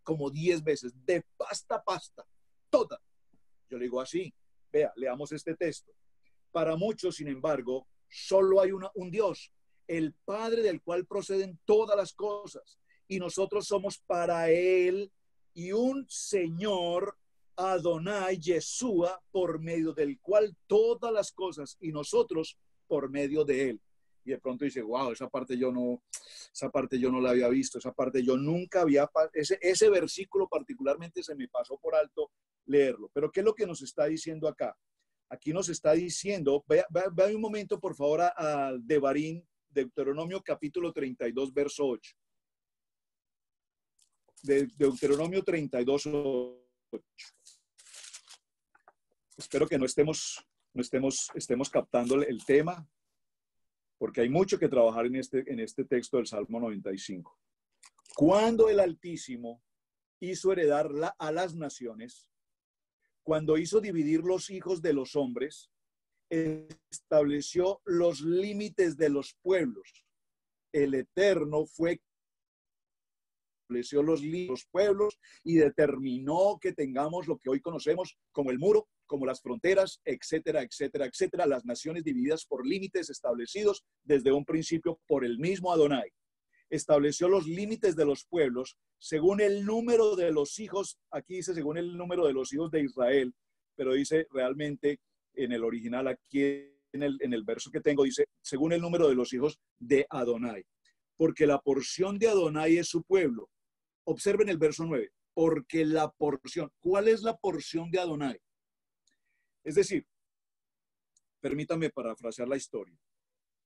como 10 veces, de pasta a pasta, toda. Yo le digo así, vea, leamos este texto. Para muchos, sin embargo, solo hay un Dios, el Padre del cual proceden todas las cosas, y nosotros somos para Él y un Señor, Adonai, Yeshua, por medio del cual todas las cosas, y nosotros por medio de Él. Y de pronto dice, wow, esa parte yo no la había visto, esa parte yo nunca había, ese versículo particularmente se me pasó por alto leerlo. Pero ¿qué es lo que nos está diciendo acá? Aquí nos está diciendo, vea un momento por favor a Devarim, Deuteronomio capítulo 32, verso 8. De Deuteronomio 32, 8. Espero que estemos captando el tema, porque hay mucho que trabajar en este texto del Salmo 95. Cuando el Altísimo hizo heredar a las naciones, cuando hizo dividir los hijos de los hombres, estableció los límites de los pueblos. El Eterno estableció los pueblos y determinó que tengamos lo que hoy conocemos como el muro, como las fronteras, etcétera, etcétera, etcétera, las naciones divididas por límites establecidos desde un principio por el mismo Adonai. Estableció los límites de los pueblos según el número de los hijos, aquí dice según el número de los hijos de Israel, pero dice realmente en el original, aquí en el verso que tengo, dice según el número de los hijos de Adonai, porque la porción de Adonai es su pueblo. Observen el verso 9, porque la porción, ¿cuál es la porción de Adonai? Es decir, permítame parafrasear la historia.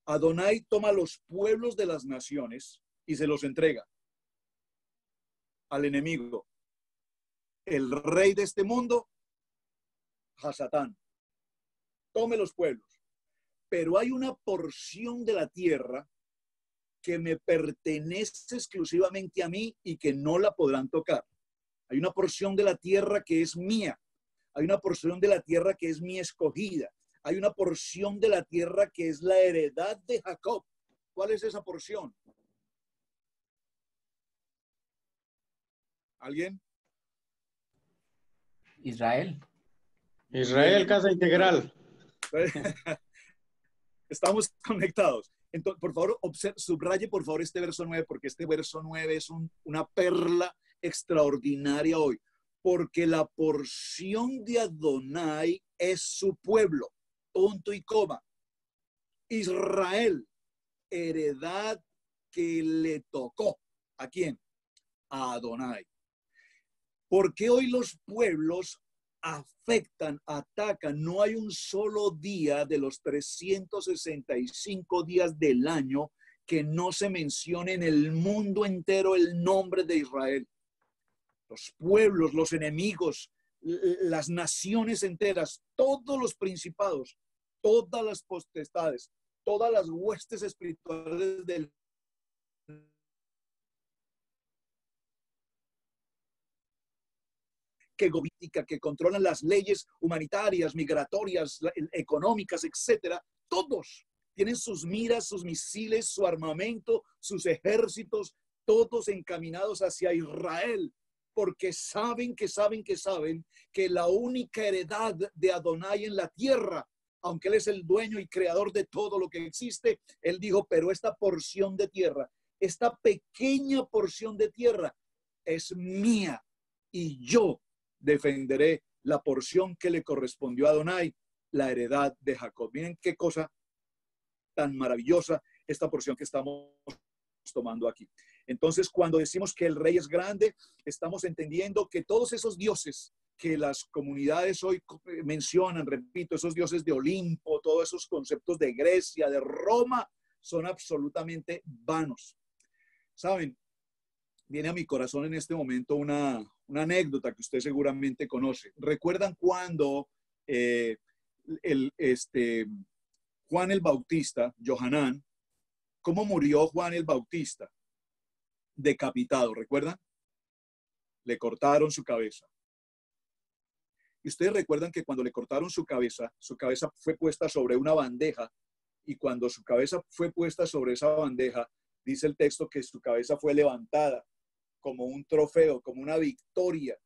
Adonai toma los pueblos de las naciones y se los entrega al enemigo, el rey de este mundo, Hasatán. Tome los pueblos. Pero hay una porción de la tierra que me pertenece exclusivamente a mí y que no la podrán tocar. Hay una porción de la tierra que es mía. Hay una porción de la tierra que es mi escogida. Hay una porción de la tierra que es la heredad de Jacob. ¿Cuál es esa porción? ¿Alguien? Israel. Israel, casa integral. Estamos conectados. Entonces, por favor, subraye por favor este verso 9, porque este verso 9 es una perla extraordinaria hoy. Porque la porción de Adonai es su pueblo. Punto y coma. Israel, heredad que le tocó. ¿A quién? A Adonai. ¿Por qué hoy los pueblos afectan, atacan? No hay un solo día de los 365 días del año que no se mencione en el mundo entero el nombre de Israel. Los pueblos, los enemigos, las naciones enteras, todos los principados, todas las potestades, todas las huestes espirituales del que controlan las leyes humanitarias, migratorias, económicas, etcétera, todos tienen sus miras, sus misiles, su armamento, sus ejércitos, todos encaminados hacia Israel, porque saben que la única heredad de Adonai en la tierra, aunque Él es el dueño y creador de todo lo que existe, Él dijo, pero esta porción de tierra, esta pequeña porción de tierra es mía y yo defenderé la porción que le correspondió a Adonai, la heredad de Jacob. Miren qué cosa tan maravillosa esta porción que estamos tomando aquí. Entonces, cuando decimos que el rey es grande, estamos entendiendo que todos esos dioses que las comunidades hoy mencionan, repito, esos dioses de Olimpo, todos esos conceptos de Grecia, de Roma, son absolutamente vanos. ¿Saben? Viene a mi corazón en este momento una anécdota que usted seguramente conoce. ¿Recuerdan cuando Juan el Bautista, Johanán, cómo murió Juan el Bautista? Decapitado, ¿recuerdan? Le cortaron su cabeza. Y ustedes recuerdan que cuando le cortaron su cabeza fue puesta sobre una bandeja, y cuando su cabeza fue puesta sobre esa bandeja, dice el texto que su cabeza fue levantada como un trofeo, como una victoria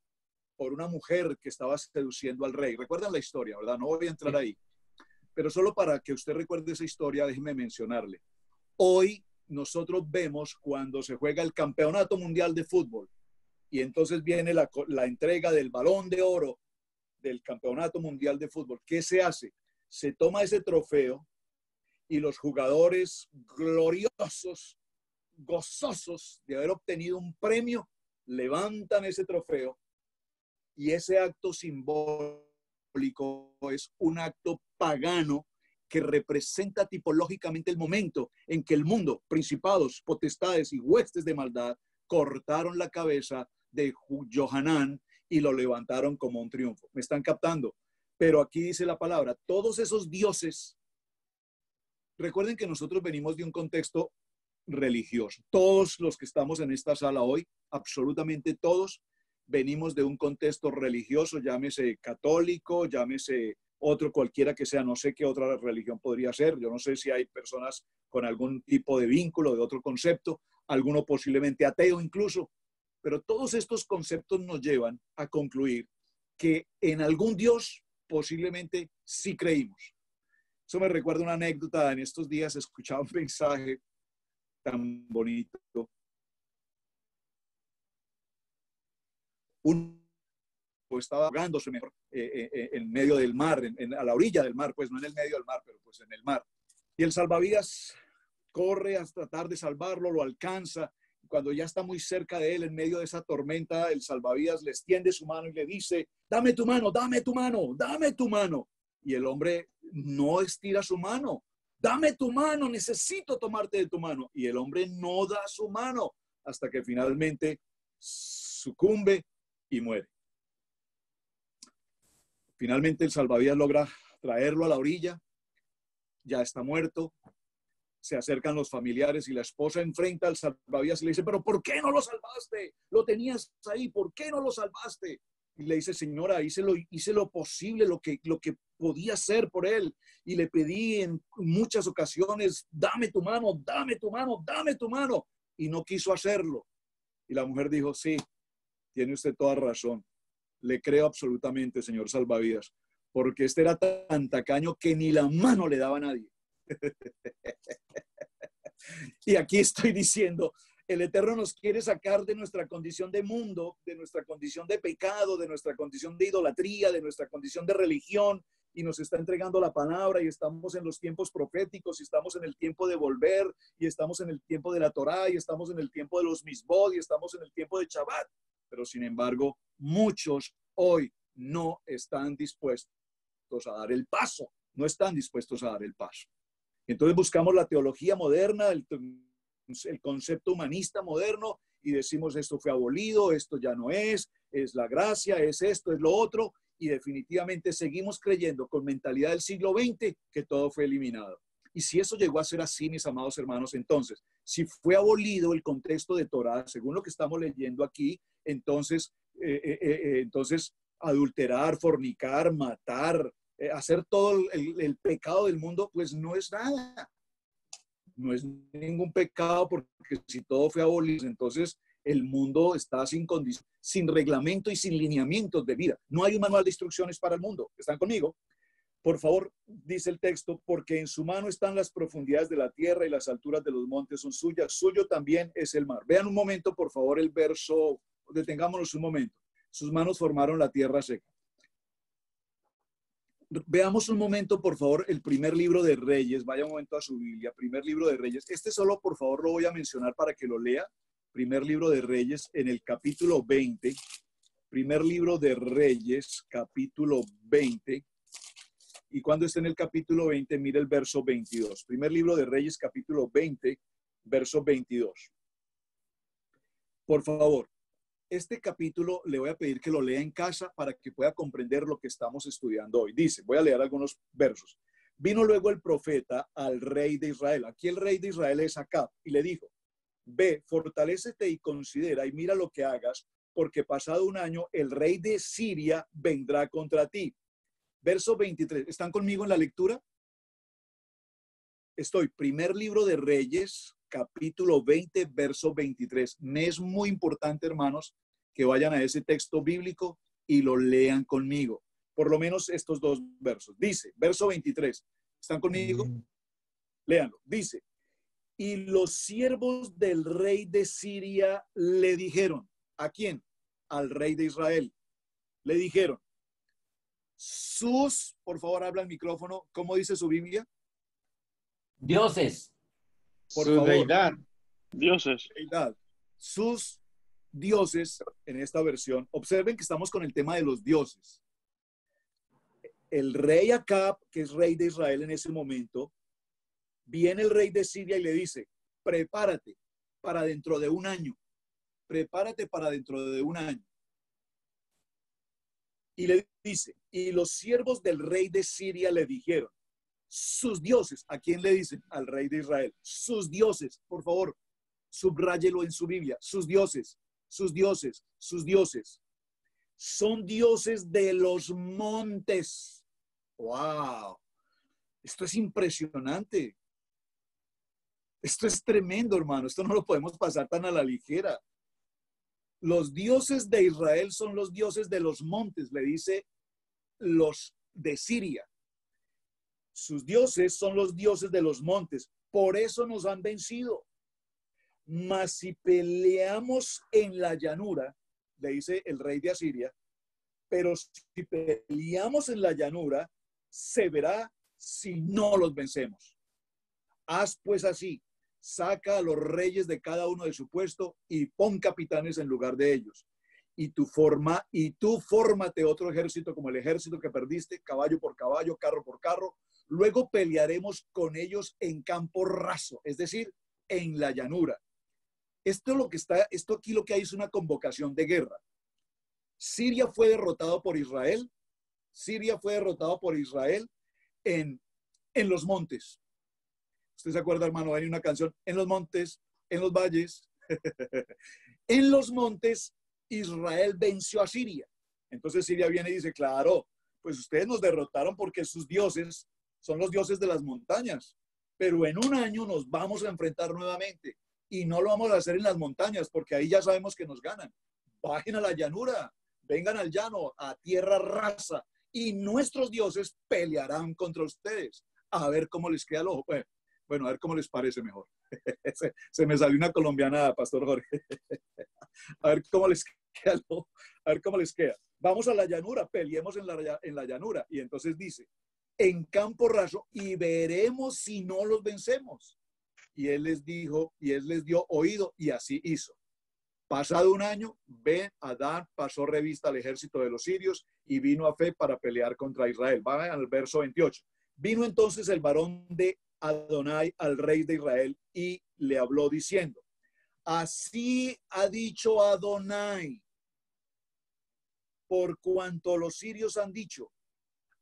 por una mujer que estaba seduciendo al rey. ¿Recuerdan la historia, verdad? No voy a entrar ahí. Pero solo para que usted recuerde esa historia, déjeme mencionarle. Hoy nosotros vemos cuando se juega el Campeonato Mundial de Fútbol y entonces viene la entrega del Balón de Oro del Campeonato Mundial de Fútbol. ¿Qué se hace? Se toma ese trofeo y los jugadores gloriosos, gozosos de haber obtenido un premio, levantan ese trofeo, y ese acto simbólico es un acto pagano que representa tipológicamente el momento en que el mundo, principados, potestades y huestes de maldad cortaron la cabeza de Johanán y lo levantaron como un triunfo. ¿Me están captando? Pero aquí dice la palabra, todos esos dioses, recuerden que nosotros venimos de un contexto religioso. Todos los que estamos en esta sala hoy, absolutamente todos, venimos de un contexto religioso, llámese católico, llámese otro cualquiera que sea, no sé qué otra religión podría ser, yo no sé si hay personas con algún tipo de vínculo, de otro concepto, alguno posiblemente ateo incluso, pero todos estos conceptos nos llevan a concluir que en algún Dios posiblemente sí creímos. Eso me recuerda una anécdota. En estos días escuchaba un mensaje tan bonito. Uno estaba ahogándose mejor en medio del mar, a la orilla del mar, pues no en el medio del mar, pero pues en el mar. Y el salvavidas corre a tratar de salvarlo, lo alcanza. Cuando ya está muy cerca de él, en medio de esa tormenta, el salvavidas le extiende su mano y le dice, dame tu mano, dame tu mano, dame tu mano. Y el hombre no estira su mano. Dame tu mano, necesito tomarte de tu mano. Y el hombre no da su mano hasta que finalmente sucumbe y muere. Finalmente el salvavidas logra traerlo a la orilla, ya está muerto, se acercan los familiares y la esposa enfrenta al salvavidas y le dice, pero ¿por qué no lo salvaste? Lo tenías ahí, ¿por qué no lo salvaste? Y le dice, señora, hice lo posible, lo que podía hacer por él, y le pedí en muchas ocasiones, dame tu mano, dame tu mano, dame tu mano, y no quiso hacerlo. Y la mujer dijo, sí, tiene usted toda razón. Le creo absolutamente, señor salvavidas, porque este era tan tacaño que ni la mano le daba a nadie. Y aquí estoy diciendo, el Eterno nos quiere sacar de nuestra condición de mundo, de nuestra condición de pecado, de nuestra condición de idolatría, de nuestra condición de religión, y nos está entregando la palabra, y estamos en los tiempos proféticos, y estamos en el tiempo de volver, y estamos en el tiempo de la Torá, y estamos en el tiempo de los misbod, y estamos en el tiempo de Shabbat. Pero sin embargo, muchos hoy no están dispuestos a dar el paso, no están dispuestos a dar el paso. Entonces buscamos la teología moderna, el concepto humanista moderno y decimos esto fue abolido, esto ya no es la gracia, es esto, es lo otro, y definitivamente seguimos creyendo con mentalidad del siglo XX que todo fue eliminado. Y si eso llegó a ser así, mis amados hermanos, entonces, si fue abolido el contexto de Torá, según lo que estamos leyendo aquí, entonces adulterar, fornicar, matar, hacer todo el pecado del mundo, pues no es nada. No es ningún pecado, porque si todo fue abolido, entonces el mundo está sin condición, sin reglamento y sin lineamientos de vida. No hay un manual de instrucciones para el mundo. ¿Están conmigo? Por favor, dice el texto, porque en su mano están las profundidades de la tierra y las alturas de los montes son suyas. Suyo también es el mar. Vean un momento, por favor, el verso. Detengámonos un momento. Sus manos formaron la tierra seca. Veamos un momento, por favor, el primer libro de Reyes. Vaya un momento a su Biblia. Primer libro de Reyes. Este solo, por favor, lo voy a mencionar para que lo lea. Primer libro de Reyes, en el capítulo 20. Primer libro de Reyes, capítulo 20. Y cuando esté en el capítulo 20, mire el verso 22. Primer libro de Reyes, capítulo 20, verso 22. Por favor, este capítulo le voy a pedir que lo lea en casa para que pueda comprender lo que estamos estudiando hoy. Dice, voy a leer algunos versos. Vino luego el profeta al rey de Israel. Aquí el rey de Israel es Acab, y le dijo, ve, fortalécete y considera y mira lo que hagas, porque pasado un año el rey de Siria vendrá contra ti. Verso 23. ¿Están conmigo en la lectura? Estoy. Primer libro de Reyes, capítulo 20, verso 23. Me es muy importante, hermanos, que vayan a ese texto bíblico y lo lean conmigo. Por lo menos estos dos versos. Dice, verso 23. ¿Están conmigo? Léanlo. Dice, y los siervos del rey de Siria le dijeron, ¿a quién? Al rey de Israel. Le dijeron, por favor, habla el micrófono. ¿Cómo dice su Biblia? Dioses. Por Su favor. deidad. Dioses. Deidad. Sus dioses, en esta versión. Observen que estamos con el tema de los dioses. El rey Acab, que es rey de Israel en ese momento, viene el rey de Siria y le dice, prepárate para dentro de un año. Prepárate para dentro de un año. Y le dice, y los siervos del rey de Siria le dijeron, sus dioses, ¿a quién le dicen? Al rey de Israel. Sus dioses, por favor, subráyelo en su Biblia. Sus dioses, sus dioses, sus dioses. Son dioses de los montes. ¡Wow! Esto es impresionante. Esto es tremendo, hermano. Esto no lo podemos pasar tan a la ligera. Los dioses de Israel son los dioses de los montes, le dice los de Siria. Sus dioses son los dioses de los montes. Por eso nos han vencido. Mas si peleamos en la llanura, le dice el rey de Asiria, pero si peleamos en la llanura, se verá si no los vencemos. Haz pues así. Saca a los reyes de cada uno de su puesto y pon capitanes en lugar de ellos. Y tú fórmate otro ejército como el ejército que perdiste, caballo por caballo, carro por carro. Luego pelearemos con ellos en campo raso, es decir, en la llanura. Esto aquí lo que hay es una convocación de guerra. Siria fue derrotado por Israel. Siria fue derrotado por Israel en los montes. ¿Usted se acuerda, hermano? Hay una canción, en los montes, en los valles. En los montes, Israel venció a Siria. Entonces Siria viene y dice, claro, pues ustedes nos derrotaron porque sus dioses son los dioses de las montañas. Pero en un año nos vamos a enfrentar nuevamente. Y no lo vamos a hacer en las montañas porque ahí ya sabemos que nos ganan. Bajen a la llanura, vengan al llano, a tierra rasa. Y nuestros dioses pelearán contra ustedes. A ver cómo les queda el ojo. Bueno, a ver cómo les parece mejor. Se me salió una colombiana, Pastor Jorge. A ver cómo les queda. A ver cómo les queda. Vamos a la llanura, peleemos en la llanura. Y entonces dice, en campo raso, y veremos si no los vencemos. Y él les dijo, y él les dio oído, y así hizo. Pasado un año, Ben-Hadad pasó revista al ejército de los sirios y vino a Fe para pelear contra Israel. Van al verso 28. Vino entonces el varón de Adonai al rey de Israel y le habló diciendo, así ha dicho Adonai, por cuanto los sirios han dicho,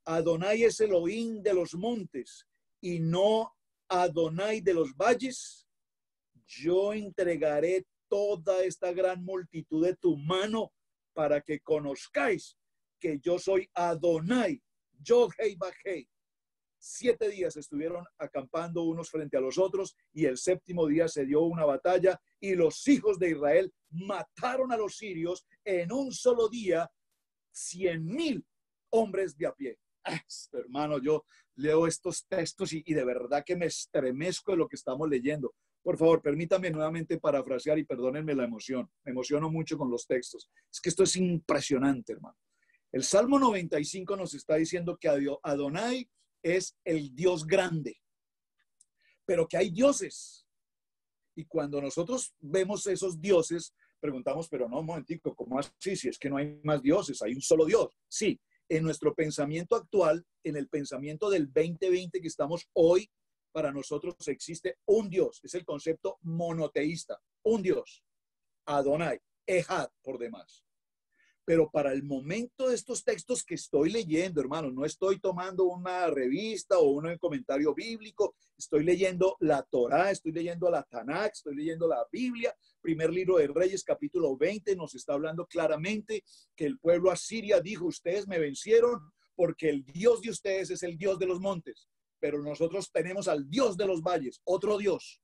Adonai es Elohim de los montes y no Adonai de los valles, yo entregaré toda esta gran multitud de tu mano para que conozcáis que yo soy Adonai, yo Hei Bajei. 7 días estuvieron acampando unos frente a los otros y el 7º día se dio una batalla y los hijos de Israel mataron a los sirios en un solo día 100,000 hombres de a pie. Hermano, yo leo estos textos y de verdad que me estremezco de lo que estamos leyendo. Por favor, permítame nuevamente parafrasear y perdónenme la emoción. Me emociono mucho con los textos. Es que esto es impresionante, hermano. El Salmo 95 nos está diciendo que Adonai es el Dios grande, pero que hay dioses. Y cuando nosotros vemos esos dioses, preguntamos, pero no, un momentico, ¿cómo así? Si es que no hay más dioses, hay un solo Dios. Sí, en nuestro pensamiento actual, en el pensamiento del 2020 que estamos hoy, para nosotros existe un Dios. Es el concepto monoteísta, un Dios, Adonai, Ejad por demás. Pero para el momento de estos textos que estoy leyendo, hermano, no estoy tomando una revista o un comentario bíblico, estoy leyendo la Torá, estoy leyendo la Tanakh, estoy leyendo la Biblia. Primer libro de Reyes, capítulo 20, nos está hablando claramente que el pueblo asiria dijo, ustedes me vencieron porque el Dios de ustedes es el Dios de los montes, pero nosotros tenemos al Dios de los valles, otro Dios.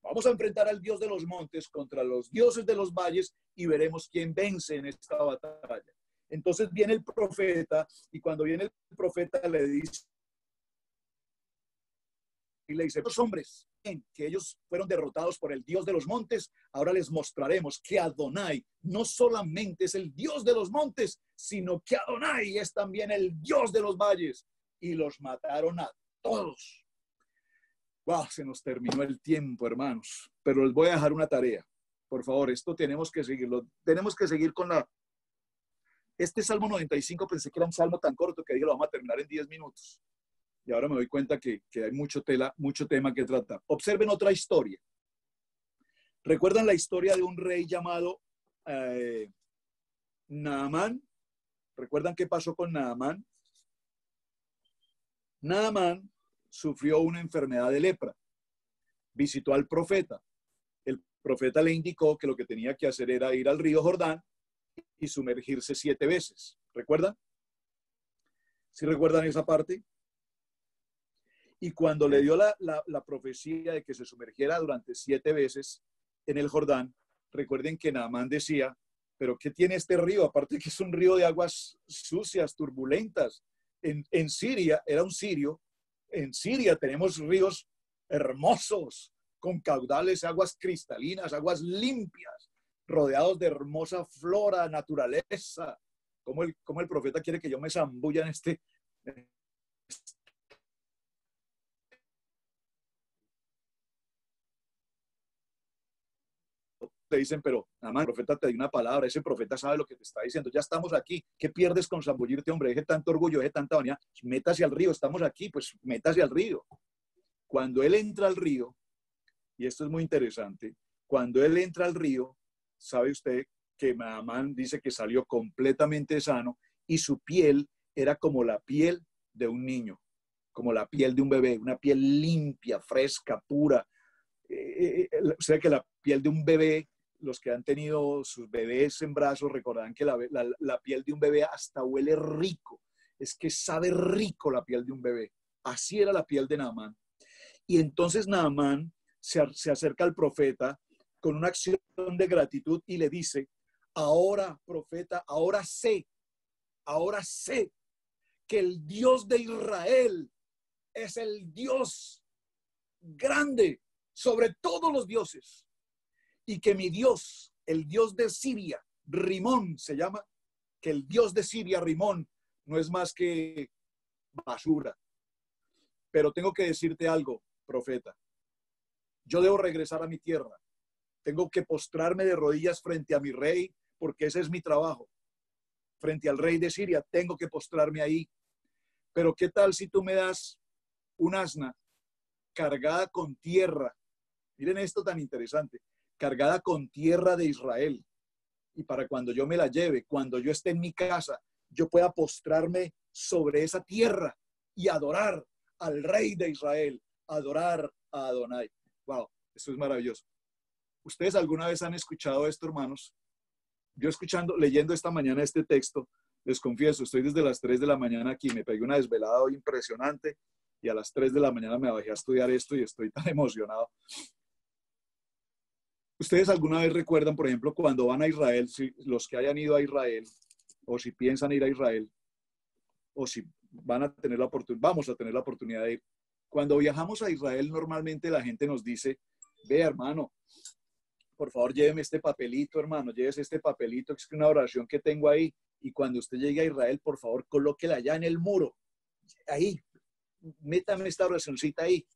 Vamos a enfrentar al Dios de los montes contra los dioses de los valles y veremos quién vence en esta batalla. Entonces viene el profeta y cuando viene el profeta le dice, los hombres que ellos fueron derrotados por el Dios de los montes, ahora les mostraremos que Adonai no solamente es el Dios de los montes, sino que Adonai es también el Dios de los valles. Y los mataron a todos. Wow, se nos terminó el tiempo, hermanos. Pero les voy a dejar una tarea. Por favor, esto tenemos que seguirlo. Tenemos que seguir con la... Este Salmo 95 pensé que era un salmo tan corto que dije lo vamos a terminar en 10 minutos. Y ahora me doy cuenta que hay mucho tema que tratar. Observen otra historia. ¿Recuerdan la historia de un rey llamado Naamán? ¿Recuerdan qué pasó con Naamán? Naamán sufrió una enfermedad de lepra. Visitó al profeta. El profeta le indicó que lo que tenía que hacer era ir al río Jordán y sumergirse 7 veces. ¿Recuerdan? ¿Sí recuerdan esa parte? Y cuando le dio la profecía de que se sumergiera durante 7 veces en el Jordán, recuerden que Naamán decía, pero ¿qué tiene este río? Aparte que es un río de aguas sucias, turbulentas. En Siria, era un sirio, en Siria tenemos ríos hermosos, con caudales, aguas cristalinas, aguas limpias, rodeados de hermosa flora, naturaleza. ¿Cómo el profeta quiere que yo me zambulla en este? Te dicen, pero nada más el profeta te dio una palabra, ese profeta sabe lo que te está diciendo, ya estamos aquí, ¿qué pierdes con zambullirte, hombre? Deje tanto orgullo, deje tanta vanidad, métase al río, estamos aquí, pues métase al río. Cuando él entra al río, y esto es muy interesante, cuando él entra al río, sabe usted que Naamán dice que salió completamente sano y su piel era como la piel de un niño, como la piel de un bebé, una piel limpia, fresca, pura. O sea que la piel de un bebé, los que han tenido sus bebés en brazos recordarán que la piel de un bebé hasta huele rico, es que sabe rico la piel de un bebé. Así era la piel de Naamán. Y entonces Naamán se acerca al profeta con una acción de gratitud y le dice, ahora, profeta, ahora sé que el Dios de Israel es el Dios grande sobre todos los dioses y que mi Dios, el Dios de Siria, Rimón se llama, que el Dios de Siria, Rimón, no es más que basura. Pero tengo que decirte algo, profeta. Yo debo regresar a mi tierra. Tengo que postrarme de rodillas frente a mi rey, porque ese es mi trabajo. Frente al rey de Siria, tengo que postrarme ahí. Pero ¿qué tal si tú me das un asna cargada con tierra Miren esto tan interesante, cargada con tierra de Israel. Y para cuando yo me la lleve, cuando yo esté en mi casa, yo pueda postrarme sobre esa tierra y adorar al Rey de Israel, adorar a Adonai. Wow, esto es maravilloso. ¿Ustedes alguna vez han escuchado esto, hermanos? Yo leyendo esta mañana este texto, les confieso, estoy desde las 3 de la mañana aquí, me pegué una desvelada hoy impresionante y a las 3 de la mañana me bajé a estudiar esto y estoy tan emocionado. ¿Ustedes alguna vez recuerdan, por ejemplo, cuando van a Israel, si los que hayan ido a Israel, o si piensan ir a Israel, o si van a tener vamos a tener la oportunidad de ir? Cuando viajamos a Israel, normalmente la gente nos dice, ve, hermano, por favor, lléveme este papelito, hermano, llévese este papelito, que es una oración que tengo ahí, y cuando usted llegue a Israel, por favor, colóquela allá en el muro, ahí, métame esta oracioncita ahí.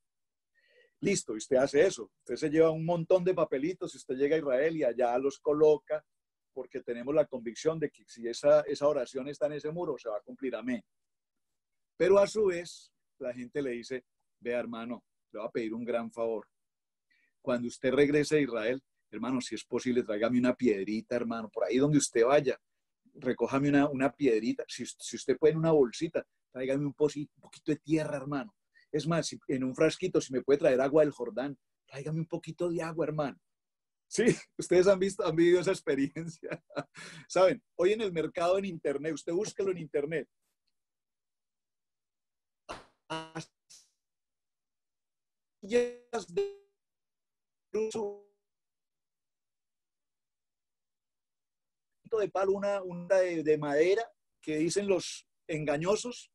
Listo, usted hace eso. Usted se lleva un montón de papelitos y usted llega a Israel y allá los coloca porque tenemos la convicción de que si esa oración está en ese muro, se va a cumplir. Amén. Pero a su vez, la gente le dice, vea, hermano, le voy a pedir un gran favor. Cuando usted regrese a Israel, hermano, si es posible, tráigame una piedrita, hermano, por ahí donde usted vaya, recójame una piedrita. Si usted puede en una bolsita, tráigame un poquito de tierra, hermano. Es más, en un frasquito, si me puede traer agua del Jordán, tráigame un poquito de agua, hermano. Sí, ustedes han vivido esa experiencia. Saben, hoy en el mercado en internet, usted búsquelo en internet. De palo, una de madera que dicen los engañosos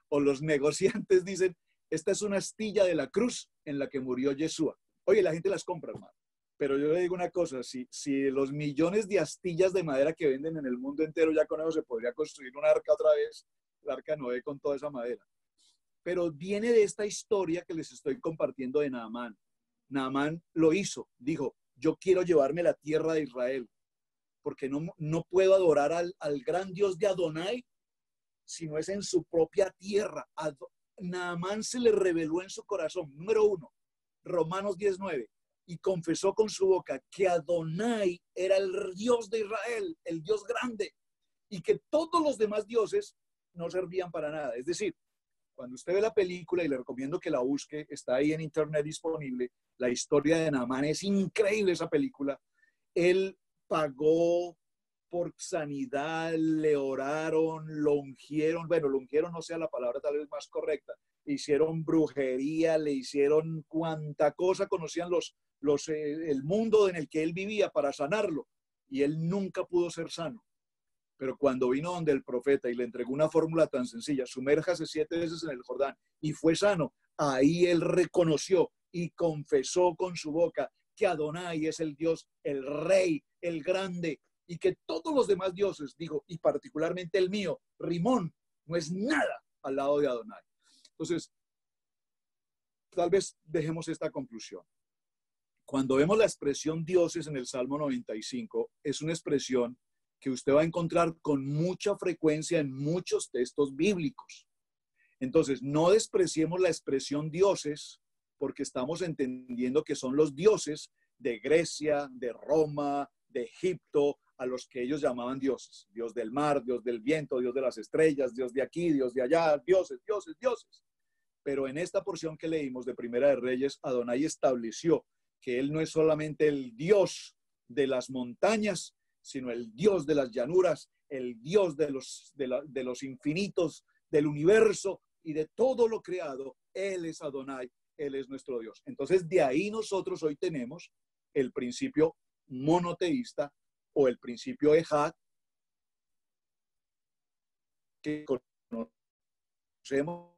o los negociantes dicen, esta es una astilla de la cruz en la que murió Yeshua. Oye, la gente las compra, hermano. Pero yo le digo una cosa, si los millones de astillas de madera que venden en el mundo entero, ya con eso se podría construir un arca otra vez, el arca Noé con toda esa madera. Pero viene de esta historia que les estoy compartiendo de Naamán. Naamán lo hizo, dijo, yo quiero llevarme la tierra de Israel, porque no puedo adorar al gran Dios de Adonai si no es en su propia tierra. Naamán se le reveló en su corazón. Número 1, Romanos 10:9, y confesó con su boca que Adonai era el Dios de Israel, el Dios grande, y que todos los demás dioses no servían para nada. Es decir, cuando usted ve la película, y le recomiendo que la busque, está ahí en internet disponible, la historia de Naamán, es increíble esa película. Él pagó por sanidad, le oraron, lo ungieron, bueno, lo ungieron no sea la palabra tal vez más correcta, hicieron brujería, le hicieron cuanta cosa conocían el mundo en el que él vivía para sanarlo, y él nunca pudo ser sano. Pero cuando vino donde el profeta y le entregó una fórmula tan sencilla, sumérjase 7 veces en el Jordán, y fue sano, ahí él reconoció y confesó con su boca que Adonai es el Dios, el Rey, el grande, y que todos los demás dioses, digo, y particularmente el mío, Rimón, no es nada al lado de Adonai. Entonces, tal vez dejemos esta conclusión. Cuando vemos la expresión dioses en el Salmo 95, es una expresión que usted va a encontrar con mucha frecuencia en muchos textos bíblicos. Entonces, no despreciemos la expresión dioses porque estamos entendiendo que son los dioses de Grecia, de Roma, de Egipto, a los que ellos llamaban dioses. Dios del mar, Dios del viento, Dios de las estrellas, Dios de aquí, Dios de allá, dioses, dioses, dioses. Pero en esta porción que leímos de Primera de Reyes, Adonai estableció que él no es solamente el Dios de las montañas, sino el Dios de las llanuras, el Dios de los infinitos, del universo y de todo lo creado. Él es Adonai, Él es nuestro Dios. Entonces, de ahí nosotros hoy tenemos el principio monoteísta o el principio Ejad, que conocemos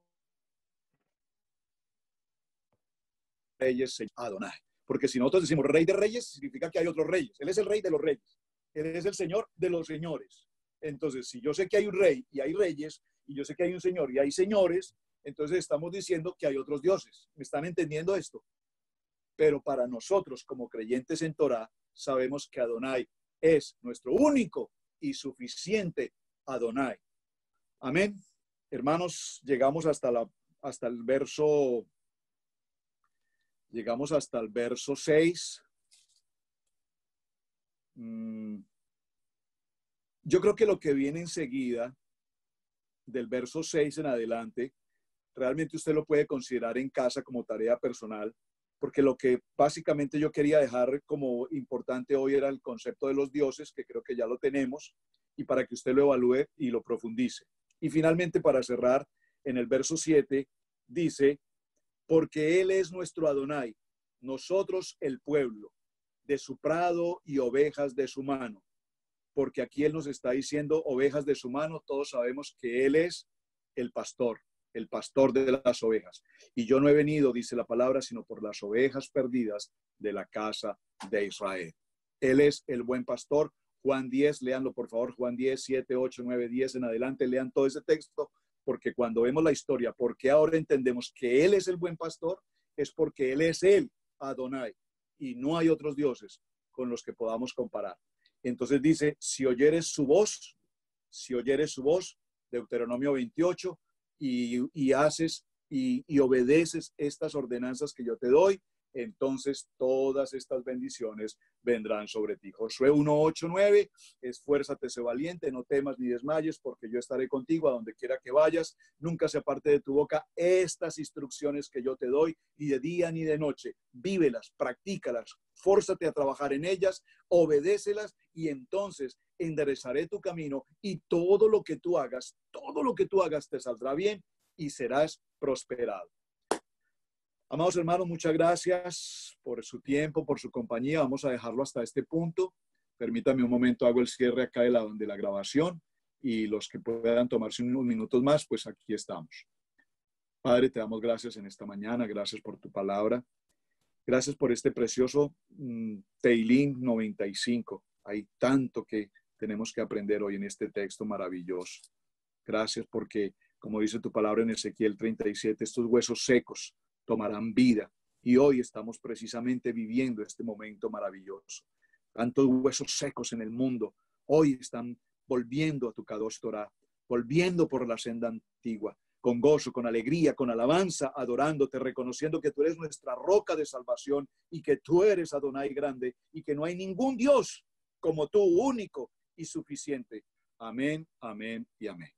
reyes Adonai. Porque si nosotros decimos rey de reyes, significa que hay otros reyes. Él es el rey de los reyes. Él es el señor de los señores. Entonces, si yo sé que hay un rey y hay reyes, y yo sé que hay un señor y hay señores, entonces estamos diciendo que hay otros dioses. ¿Me están entendiendo esto? Pero para nosotros, como creyentes en Torah, sabemos que Adonai es nuestro único y suficiente Adonai. Amén. Hermanos, llegamos hasta el verso Llegamos hasta el verso 6. Yo creo que lo que viene enseguida, del verso 6 en adelante, realmente usted lo puede considerar en casa como tarea personal, porque lo que básicamente yo quería dejar como importante hoy era el concepto de los dioses, que creo que ya lo tenemos, y para que usted lo evalúe y lo profundice. Y finalmente, para cerrar, en el verso 7 dice, porque Él es nuestro Adonai, nosotros el pueblo, de su prado y ovejas de su mano. Porque aquí Él nos está diciendo ovejas de su mano, todos sabemos que Él es el pastor de las ovejas. Y yo no he venido, dice la palabra, sino por las ovejas perdidas de la casa de Israel. Él es el buen pastor. Juan 10, léanlo por favor, Juan 10, 7, 8, 9, 10 en adelante, lean todo ese texto, porque cuando vemos la historia, porque ahora entendemos que Él es el buen pastor, es porque Él es el Adonai, y no hay otros dioses con los que podamos comparar. Entonces dice, si oyeres su voz, Deuteronomio 28, y haces y obedeces estas ordenanzas que yo te doy, entonces todas estas bendiciones vendrán sobre ti. Josué 1, 8, 9, esfuérzate, sé valiente, no temas ni desmayes, porque yo estaré contigo a donde quiera que vayas, nunca se aparte de tu boca estas instrucciones que yo te doy, ni de día ni de noche, vívelas, practícalas, fórzate a trabajar en ellas, obedécelas, y entonces enderezaré tu camino, y todo lo que tú hagas te saldrá bien y serás prosperado. Amados hermanos, muchas gracias por su tiempo, por su compañía. Vamos a dejarlo hasta este punto. Permítame un momento, hago el cierre acá de la grabación, y los que puedan tomarse unos minutos más, pues aquí estamos. Padre, te damos gracias en esta mañana, gracias por tu palabra. Gracias por este precioso Teilín 95. Hay tanto que tenemos que aprender hoy en este texto maravilloso. Gracias porque, como dice tu palabra en Ezequiel 37, estos huesos secos tomarán vida. Y hoy estamos precisamente viviendo este momento maravilloso. Tantos huesos secos en el mundo hoy están volviendo a tu Kadosh Torah, volviendo por la senda antigua, con gozo, con alegría, con alabanza, adorándote, reconociendo que tú eres nuestra roca de salvación y que tú eres Adonai grande y que no hay ningún Dios como tú, único y suficiente. Amén, amén y amén.